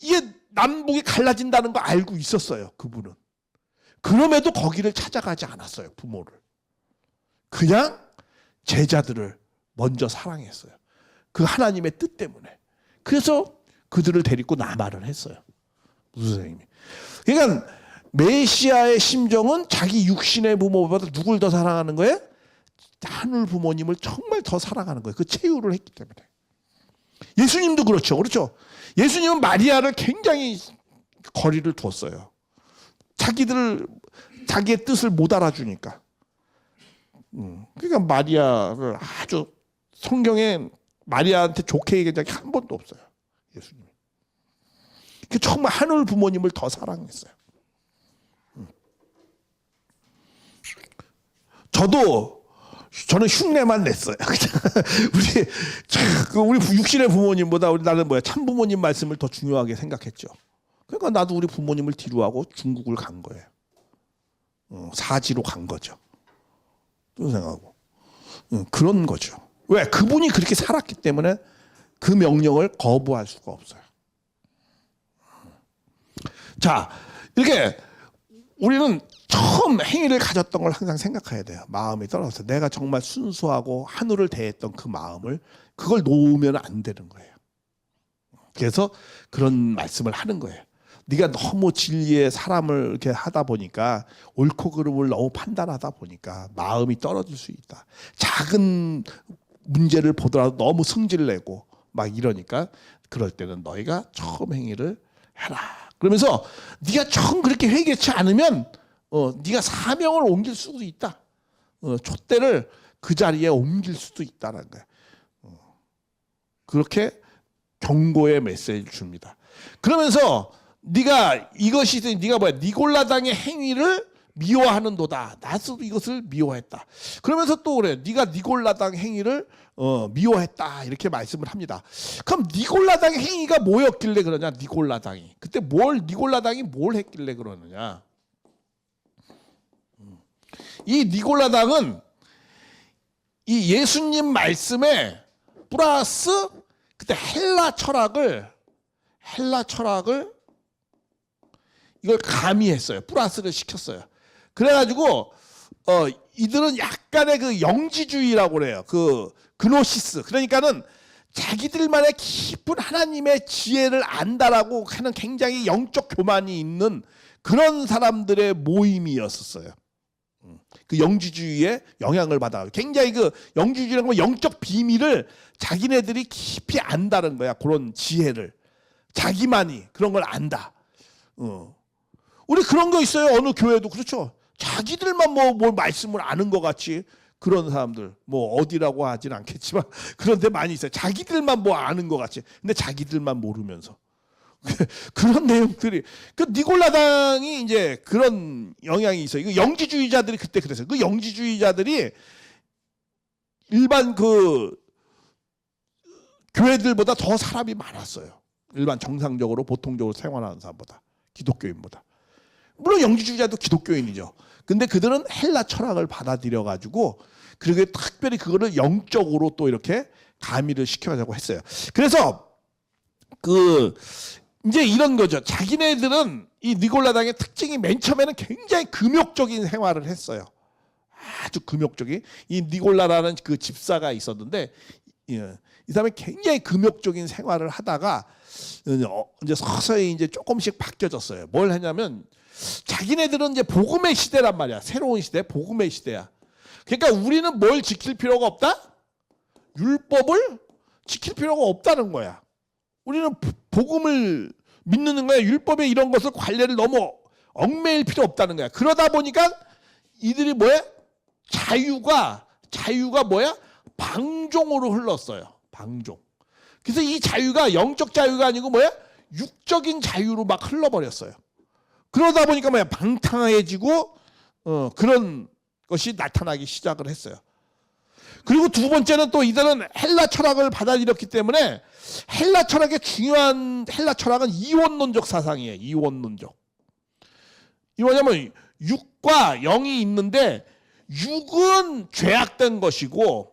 이게 남북이 갈라진다는 거 알고 있었어요, 그분은. 그럼에도 거기를 찾아가지 않았어요, 부모를. 그냥 제자들을 먼저 사랑했어요. 그 하나님의 뜻 때문에. 그래서 그들을 데리고 남하를 했어요, 무슨 선생님이. 그러니까 메시아의 심정은 자기 육신의 부모보다 누굴 더 사랑하는 거예요? 하늘 부모님을 정말 더 사랑하는 거예요. 그 체휼을 했기 때문에. 예수님도 그렇죠. 그렇죠. 예수님은 마리아를 굉장히 거리를 뒀어요. 자기의 뜻을 못 알아주니까. 그러니까 마리아를 아주, 성경에 마리아한테 좋게 얘기한 적이 한 번도 없어요, 예수님. 정말 하늘 부모님을 더 사랑했어요. 저는 흉내만 냈어요. 우리 육신의 부모님보다 나는 참 부모님 말씀을 더 중요하게 생각했죠. 그러니까 나도 우리 부모님을 뒤로하고 중국을 간 거예요. 사지로 간 거죠. 그런 생각하고. 그런 거죠. 왜? 그분이 그렇게 살았기 때문에 그 명령을 거부할 수가 없어요. 자, 이렇게 우리는 처음 행위를 가졌던 걸 항상 생각해야 돼요. 마음이 떨어져서 내가 정말 순수하고 하늘을 대했던 그 마음을, 그걸 놓으면 안 되는 거예요. 그래서 그런 말씀을 하는 거예요. 네가 너무 진리에 사람을 이렇게 하다 보니까 옳고 그름을 너무 판단하다 보니까 마음이 떨어질 수 있다. 작은 문제를 보더라도 너무 승질 내고 막 이러니까 그럴 때는 너희가 처음 행위를 해라. 그러면서 네가 처음 그렇게 회개치 않으면 네가 사명을 옮길 수도 있다. 촛대를 그 자리에 옮길 수도 있다는 거야. 그렇게 경고의 메시지를 줍니다. 그러면서 네가 이것이 네가 뭐야? 니골라당의 행위를 미워하는도다. 나도 이것을 미워했다. 그러면서 또 그래. 네가 니골라당 행위를 미워했다. 이렇게 말씀을 합니다. 그럼 니골라당의 행위가 뭐였길래 그러냐? 니골라당이. 그때 니골라당이 뭘 했길래 그러느냐? 이 니골라당은 이 예수님 말씀에 플러스 그때 헬라 철학을 이걸 가미했어요. 플러스를 시켰어요. 그래가지고 이들은 약간의 그 영지주의라고 그래요. 그 그노시스. 그러니까는 자기들만의 깊은 하나님의 지혜를 안다라고 하는 굉장히 영적 교만이 있는 그런 사람들의 모임이었었어요. 그 영지주의의 영향을 받아 굉장히 그 영지주의라는 건 영적 비밀을 자기네들이 깊이 안다는 거야. 그런 지혜를 자기만이 그런 걸 안다. 우리 그런 거 있어요. 어느 교회도 그렇죠. 자기들만 뭐 말씀을 아는 것 같이 그런 사람들 뭐 어디라고 하진 않겠지만 그런데 많이 있어요. 자기들만 뭐 아는 것 같이. 근데 자기들만 모르면서 그런 내용들이 그 니골라당이 이제 그런 영향이 있어요. 그 영지주의자들이 그때 그랬어요. 그 영지주의자들이 일반 그 교회들보다 더 사람이 많았어요. 일반 정상적으로 보통적으로 생활하는 사람보다 기독교인보다. 물론 영지주의자도 기독교인이죠. 근데 그들은 헬라 철학을 받아들여 가지고 그리고 특별히 그거를 영적으로 또 이렇게 가미를 시켜가자고 했어요. 그래서 그 이제 이런 거죠. 자기네들은 이 니골라당의 특징이 맨 처음에는 굉장히 금욕적인 생활을 했어요. 아주 금욕적인 이 니골라라는 그 집사가 있었는데 이 사람이 굉장히 금욕적인 생활을 하다가 이제 서서히 이제 조금씩 바뀌어졌어요. 뭘 했냐면 자기네들은 이제 복음의 시대란 말이야. 새로운 시대, 복음의 시대야. 그러니까 우리는 뭘 지킬 필요가 없다? 율법을 지킬 필요가 없다는 거야. 우리는 복음을 믿는 거야. 율법에 이런 것을 관례를 너무 얽매일 필요 없다는 거야. 그러다 보니까 이들이 뭐야? 자유가 뭐야? 방종으로 흘렀어요. 방종. 그래서 이 자유가 영적 자유가 아니고 뭐야? 육적인 자유로 막 흘러버렸어요. 그러다 보니까 뭐야? 방탕해지고 그런 것이 나타나기 시작을 했어요. 그리고 두 번째는 또 이들은 헬라 철학을 받아들였기 때문에 헬라 철학의 중요한 헬라 철학은 이원론적 사상이에요. 이원론적. 이 뭐냐면 육과 영이 있는데 육은 죄악된 것이고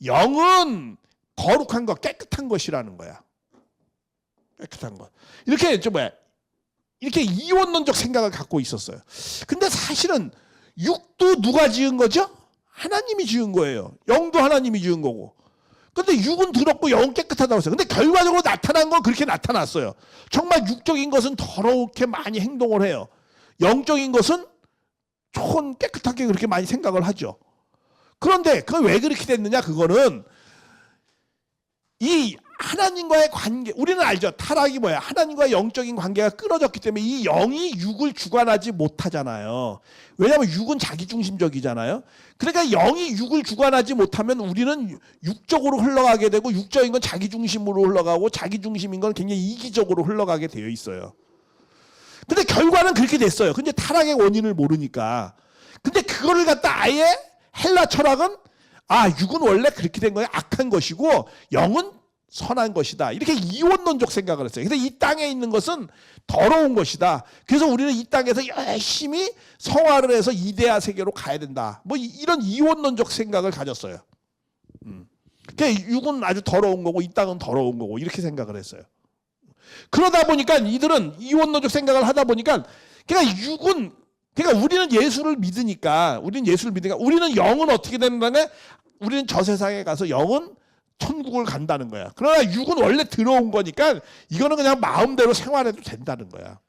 영은 거룩한 것, 깨끗한 것이라는 거야. 깨끗한 것. 이렇게 이렇게 이원론적 생각을 갖고 있었어요. 근데 사실은 육도 누가 지은 거죠? 하나님이 지은 거예요. 영도 하나님이 지은 거고. 근데 육은 더럽고 영은 깨끗하다고 했어요. 근데 결과적으로 나타난 건 그렇게 나타났어요. 정말 육적인 것은 더럽게 많이 행동을 해요. 영적인 것은 좋은 깨끗하게 그렇게 많이 생각을 하죠. 그런데 그건 왜 그렇게 됐느냐? 그거는 이 하나님과의 관계, 우리는 알죠. 타락이 뭐야? 하나님과의 영적인 관계가 끊어졌기 때문에 이 영이 육을 주관하지 못하잖아요. 왜냐하면 육은 자기중심적이잖아요. 그러니까 영이 육을 주관하지 못하면 우리는 육적으로 흘러가게 되고 육적인 건 자기중심으로 흘러가고 자기중심인 건 굉장히 이기적으로 흘러가게 되어 있어요. 근데 결과는 그렇게 됐어요. 근데 타락의 원인을 모르니까. 근데 그거를 갖다 아예 헬라 철학은 육은 원래 그렇게 된 거야. 악한 것이고 영은 선한 것이다. 이렇게 이원론적 생각을 했어요. 근데 이 땅에 있는 것은 더러운 것이다. 그래서 우리는 이 땅에서 열심히 성화를 해서 이데아 세계로 가야 된다. 뭐 이런 이원론적 생각을 가졌어요. 그러니까 육은 아주 더러운 거고 이 땅은 더러운 거고 이렇게 생각을 했어요. 그러다 보니까 이들은 이원론적 생각을 하다 보니까 그러니까 우리는 예수를 믿으니까 우리는 영은 어떻게 된다면 우리는 저 세상에 가서 영은 천국을 간다는 거야. 그러나 육은 원래 들어온 거니까 이거는 그냥 마음대로 생활해도 된다는 거야.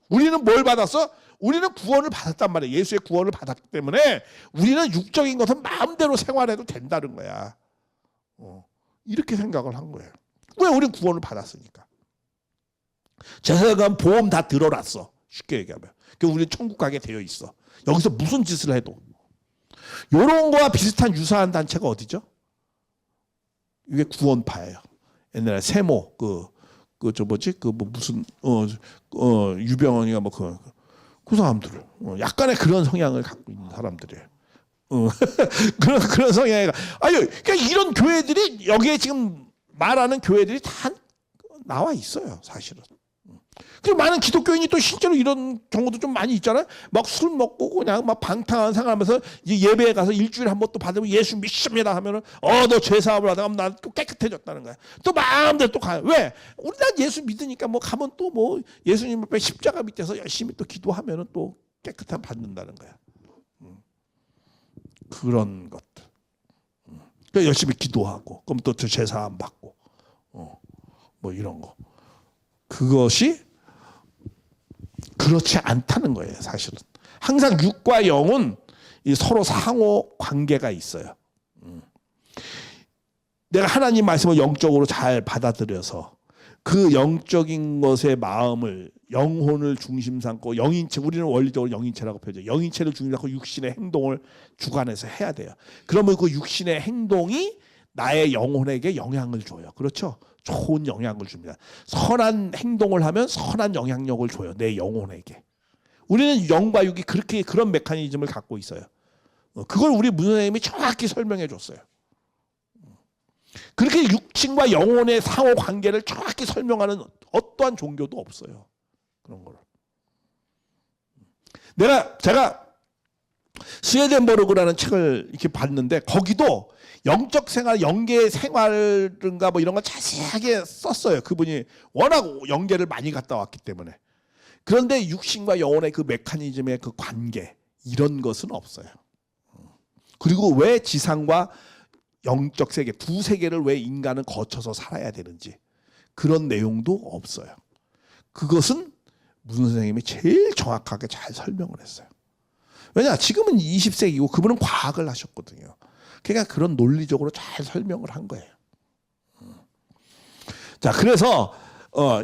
우리는 뭘 받았어? 우리는 구원을 받았단 말이야. 예수의 구원을 받았기 때문에 우리는 육적인 것은 마음대로 생활해도 된다는 거야. 이렇게 생각을 한 거예요. 왜? 우리는 구원을 받았으니까. 제사장 보험 다 들어놨어. 쉽게 얘기하면. 그러니까 우리는 천국 가게 되어 있어. 여기서 무슨 짓을 해도. 이런 거와 비슷한 유사한 단체가 어디죠? 이게 구원파예요. 옛날에 세모 무슨 유병원이가 그 사람들을 약간의 그런 성향을 갖고 있는 사람들이에요. 그런 성향이 그러니까 이런 교회들이 여기에 지금 말하는 교회들이 다 나와 있어요, 사실은. 그리고 많은 기독교인이 또 실제로 이런 경우도 좀 많이 있잖아요. 막 술 먹고 그냥 막 방탕한 생활하면서 예배에 가서 일주일에 한 번 또 받으면 예수 믿습니다 하면은 너 죄사함을 하다가 난 또 깨끗해졌다는 거야. 또 마음대로 또 가요. 왜? 우리 난 예수 믿으니까 가면 또 예수님 앞에 십자가 밑에서 열심히 또 기도하면은 또 깨끗함 받는다는 거야. 그런 것들. 그러니까 열심히 기도하고 그럼 또 죄사함 받고 이런 거. 그것이 그렇지 않다는 거예요, 사실은. 항상 육과 영은 서로 상호 관계가 있어요. 내가 하나님 말씀을 영적으로 잘 받아들여서 그 영적인 것의 마음을, 영혼을 중심 삼고 영인체, 우리는 원리적으로 영인체라고 표현해요. 영인체를 중심 삼고 육신의 행동을 주관해서 해야 돼요. 그러면 그 육신의 행동이 나의 영혼에게 영향을 줘요. 그렇죠? 좋은 영향을 줍니다. 선한 행동을 하면 선한 영향력을 줘요. 내 영혼에게. 우리는 영과 육이 그런 메커니즘을 갖고 있어요. 그걸 우리 문선생님이 정확히 설명해 줬어요. 그렇게 육신과 영혼의 상호 관계를 정확히 설명하는 어떠한 종교도 없어요. 그런 거를. 제가 스웨덴버그라는 책을 이렇게 봤는데 거기도 영적 생활, 영계 생활인가 이런 걸 자세하게 썼어요. 그분이 워낙 영계를 많이 갔다 왔기 때문에. 그런데 육신과 영혼의 그 메커니즘의 그 관계 이런 것은 없어요. 그리고 왜 지상과 영적 세계, 두 세계를 왜 인간은 거쳐서 살아야 되는지 그런 내용도 없어요. 그것은 문 선생님이 제일 정확하게 잘 설명을 했어요. 왜냐? 지금은 20세기고 그분은 과학을 하셨거든요. 그러니까 그런 논리적으로 잘 설명을 한 거예요. 자, 그래서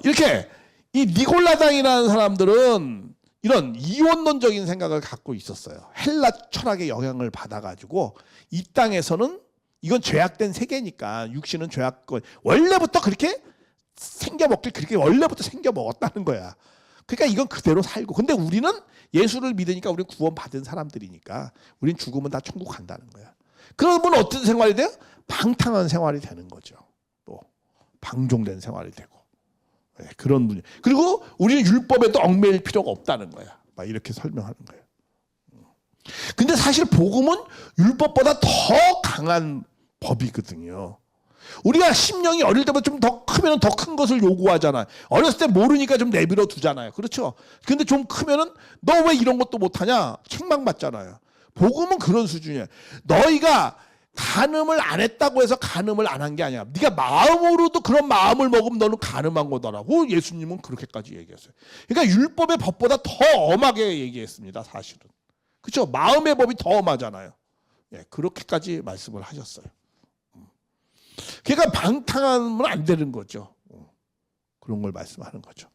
이렇게 이 니골라당이라는 사람들은 이런 이원론적인 생각을 갖고 있었어요. 헬라 철학의 영향을 받아가지고 이 땅에서는 이건 죄악된 세계니까 육신은 죄악권 원래부터 그렇게 생겨먹길 그렇게 원래부터 생겨먹었다는 거야. 그러니까 이건 그대로 살고. 근데 우리는 예수를 믿으니까 우리는 구원받은 사람들이니까 우리는 죽으면 다 천국 간다는 거야. 그러면 어떤 생활이 돼요? 방탕한 생활이 되는 거죠. 또 방종된 생활이 되고. 네, 그런 분이. 그리고 우리는 율법에도 얽매일 필요가 없다는 거야. 막 이렇게 설명하는 거예요. 근데 사실 복음은 율법보다 더 강한 법이거든요. 우리가 심령이 어릴 때보다 좀 더 크면 더 큰 것을 요구하잖아요. 어렸을 때 모르니까 좀 내버려 두잖아요. 그렇죠? 근데 좀 크면은 너 왜 이런 것도 못하냐? 책망받잖아요. 복음은 그런 수준이에요. 너희가 간음을 안 했다고 해서 간음을 안 한 게 아니야. 네가 마음으로도 그런 마음을 먹으면 너는 간음한 거다라고 예수님은 그렇게까지 얘기했어요. 그러니까 율법의 법보다 더 엄하게 얘기했습니다. 사실은. 그렇죠? 마음의 법이 더 엄하잖아요. 예, 그렇게까지 말씀을 하셨어요. 그러니까 방탕하면 안 되는 거죠. 그런 걸 말씀하는 거죠.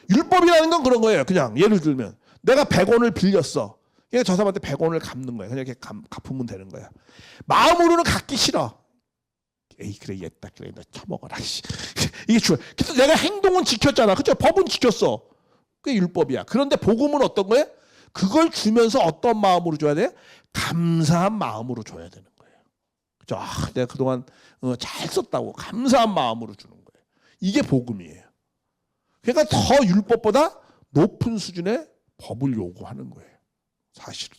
율법이라는 건 그런 거예요. 그냥 예를 들면 내가 100원을 빌렸어. 그러니까 저 사람한테 100원을 갚는 거야. 그냥 이렇게 갚으면 되는 거야. 마음으로는 갚기 싫어. 에이 그래 얘다 그래 너 처먹어라. 이게 좋아. 그래서 내가 행동은 지켰잖아. 그렇죠? 법은 지켰어. 그게 율법이야. 그런데 복음은 어떤 거예요? 그걸 주면서 어떤 마음으로 줘야 돼? 감사한 마음으로 줘야 되는 거예요. 그죠? 내가 그동안 잘 썼다고 감사한 마음으로 주는 거예요. 이게 복음이에요. 그러니까 더 율법보다 높은 수준의 법을 요구하는 거예요. 사실은.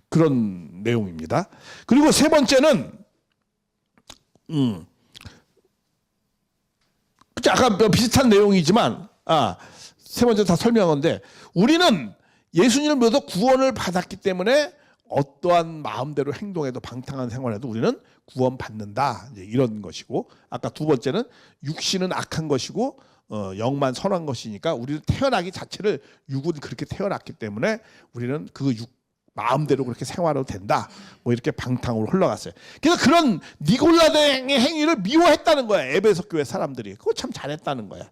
그런 내용입니다. 그리고 세 번째는 아까 비슷한 내용이지만 세 번째 다 설명한 건데 우리는 예수님을 믿어서 구원을 받았기 때문에 어떠한 마음대로 행동해도 방탕한 생활에도 우리는 구원받는다. 이제 이런 것이고, 아까 두 번째는 육신은 악한 것이고 영만 선한 것이니까 우리는 태어나기 자체를 육은 그렇게 태어났기 때문에 우리는 그 육 마음대로 그렇게 생활해도 된다. 뭐 이렇게 방탕으로 흘러갔어요. 그래서 그런 니골라당의 행위를 미워했다는 거야. 에베소 교회 사람들이. 그거 참 잘했다는 거야.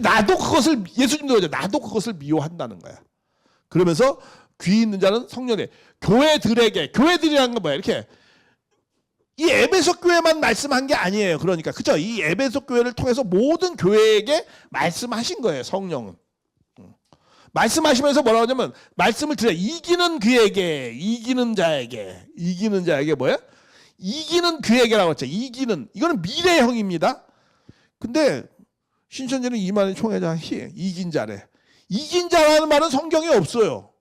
나도 그것을, 예수님도 그러죠. 나도 그것을 미워한다는 거야. 그러면서 귀 있는 자는 성령에, 교회들이라는 건 뭐야? 이렇게 이 에베소 교회만 말씀한 게 아니에요. 그러니까 그죠? 이 에베소 교회를 통해서 모든 교회에게 말씀하신 거예요. 성령은. 말씀하시면서 뭐라고 하냐면, 말씀을 드려. 이기는 그에게, 이기는 자에게 뭐야? 이기는 그에게라고 했죠. 이기는, 이거는 미래형입니다. 근데 신천지는 이만희 총회장 이긴 자래. 이긴 자라는 말은 성경에 없어요.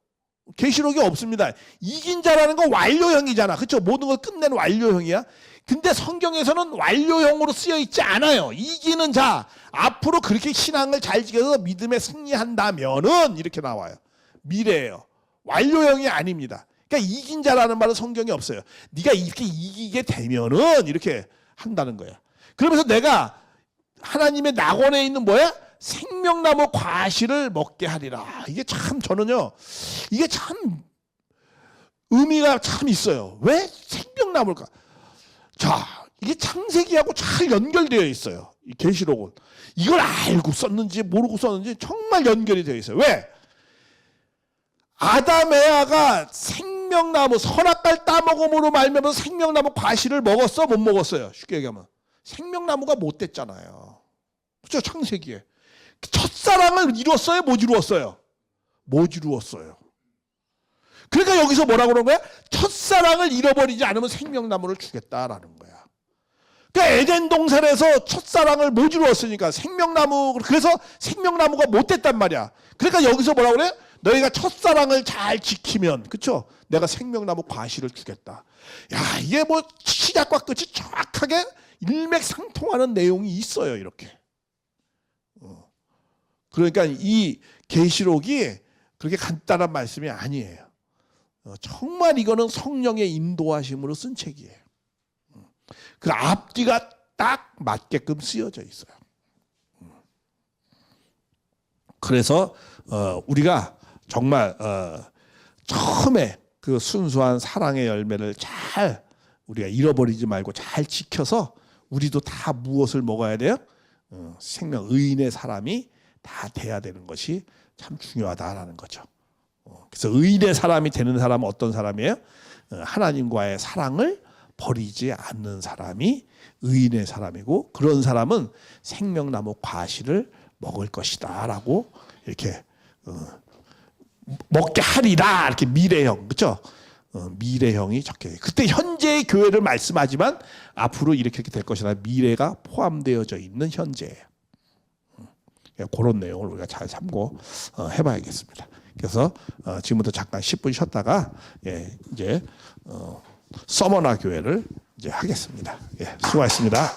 계시록이 없습니다. 이긴 자라는 건 완료형이잖아. 그렇죠? 모든 걸 끝낸 완료형이야. 근데 성경에서는 완료형으로 쓰여 있지 않아요. 이기는 자, 앞으로 그렇게 신앙을 잘 지켜서 믿음에 승리한다면은 이렇게 나와요. 미래예요. 완료형이 아닙니다. 그러니까 이긴 자라는 말은 성경에 없어요. 네가 이렇게 이기게 되면은 이렇게 한다는 거야. 그러면서 내가 하나님의 낙원에 있는 뭐야? 생명나무 과실을 먹게 하리라. 이게 참 저는요, 이게 참 의미가 참 있어요. 왜 생명나무일까? 자, 이게 창세기하고 잘 연결되어 있어요. 이 계시록은. 이걸 알고 썼는지 모르고 썼는지 정말 연결이 되어 있어요. 왜? 아담 에아가 생명나무 선악과를 따먹음으로 말미암아 생명나무 과실을 먹었어? 못 먹었어요? 쉽게 얘기하면 생명나무가 못 됐잖아요. 그렇죠? 창세기에 첫사랑을 이루었어요? 못 이루었어요? 못 이루었어요. 그러니까 여기서 뭐라고 그런 거야? 첫사랑을 잃어버리지 않으면 생명나무를 주겠다라는 거야. 그러니까 에덴 동산에서 첫사랑을 못 이루었으니까 생명나무, 그래서 생명나무가 못 됐단 말이야. 그러니까 여기서 뭐라고 그래? 너희가 첫사랑을 잘 지키면, 그쵸? 내가 생명나무 과실을 주겠다. 야, 이게 뭐 시작과 끝이 정확하게 일맥상통하는 내용이 있어요, 이렇게. 그러니까 이 계시록이 그렇게 간단한 말씀이 아니에요. 정말 이거는 성령의 인도하심으로 쓴 책이에요. 그 앞뒤가 딱 맞게끔 쓰여져 있어요. 그래서 우리가 정말 처음에 그 순수한 사랑의 열매를 잘 우리가 잃어버리지 말고 잘 지켜서 우리도 다 무엇을 먹어야 돼요? 생명 의인의 사람이 다 돼야 되는 것이 참 중요하다라는 거죠. 그래서 의인의 사람이 되는 사람은 어떤 사람이에요? 하나님과의 사랑을 버리지 않는 사람이 의인의 사람이고, 그런 사람은 생명나무 과실을 먹을 것이다 라고 이렇게 먹게 하리라, 이렇게 미래형, 그렇죠? 미래형이 적혀요. 그때 현재의 교회를 말씀하지만 앞으로 이렇게 될 것이다. 미래가 포함되어져 있는 현재예요. 그런 내용을 우리가 잘 참고해봐야겠습니다. 그래서 지금부터 잠깐 10분 쉬었다가 이제 서머나 교회를 이제 하겠습니다. 수고하셨습니다.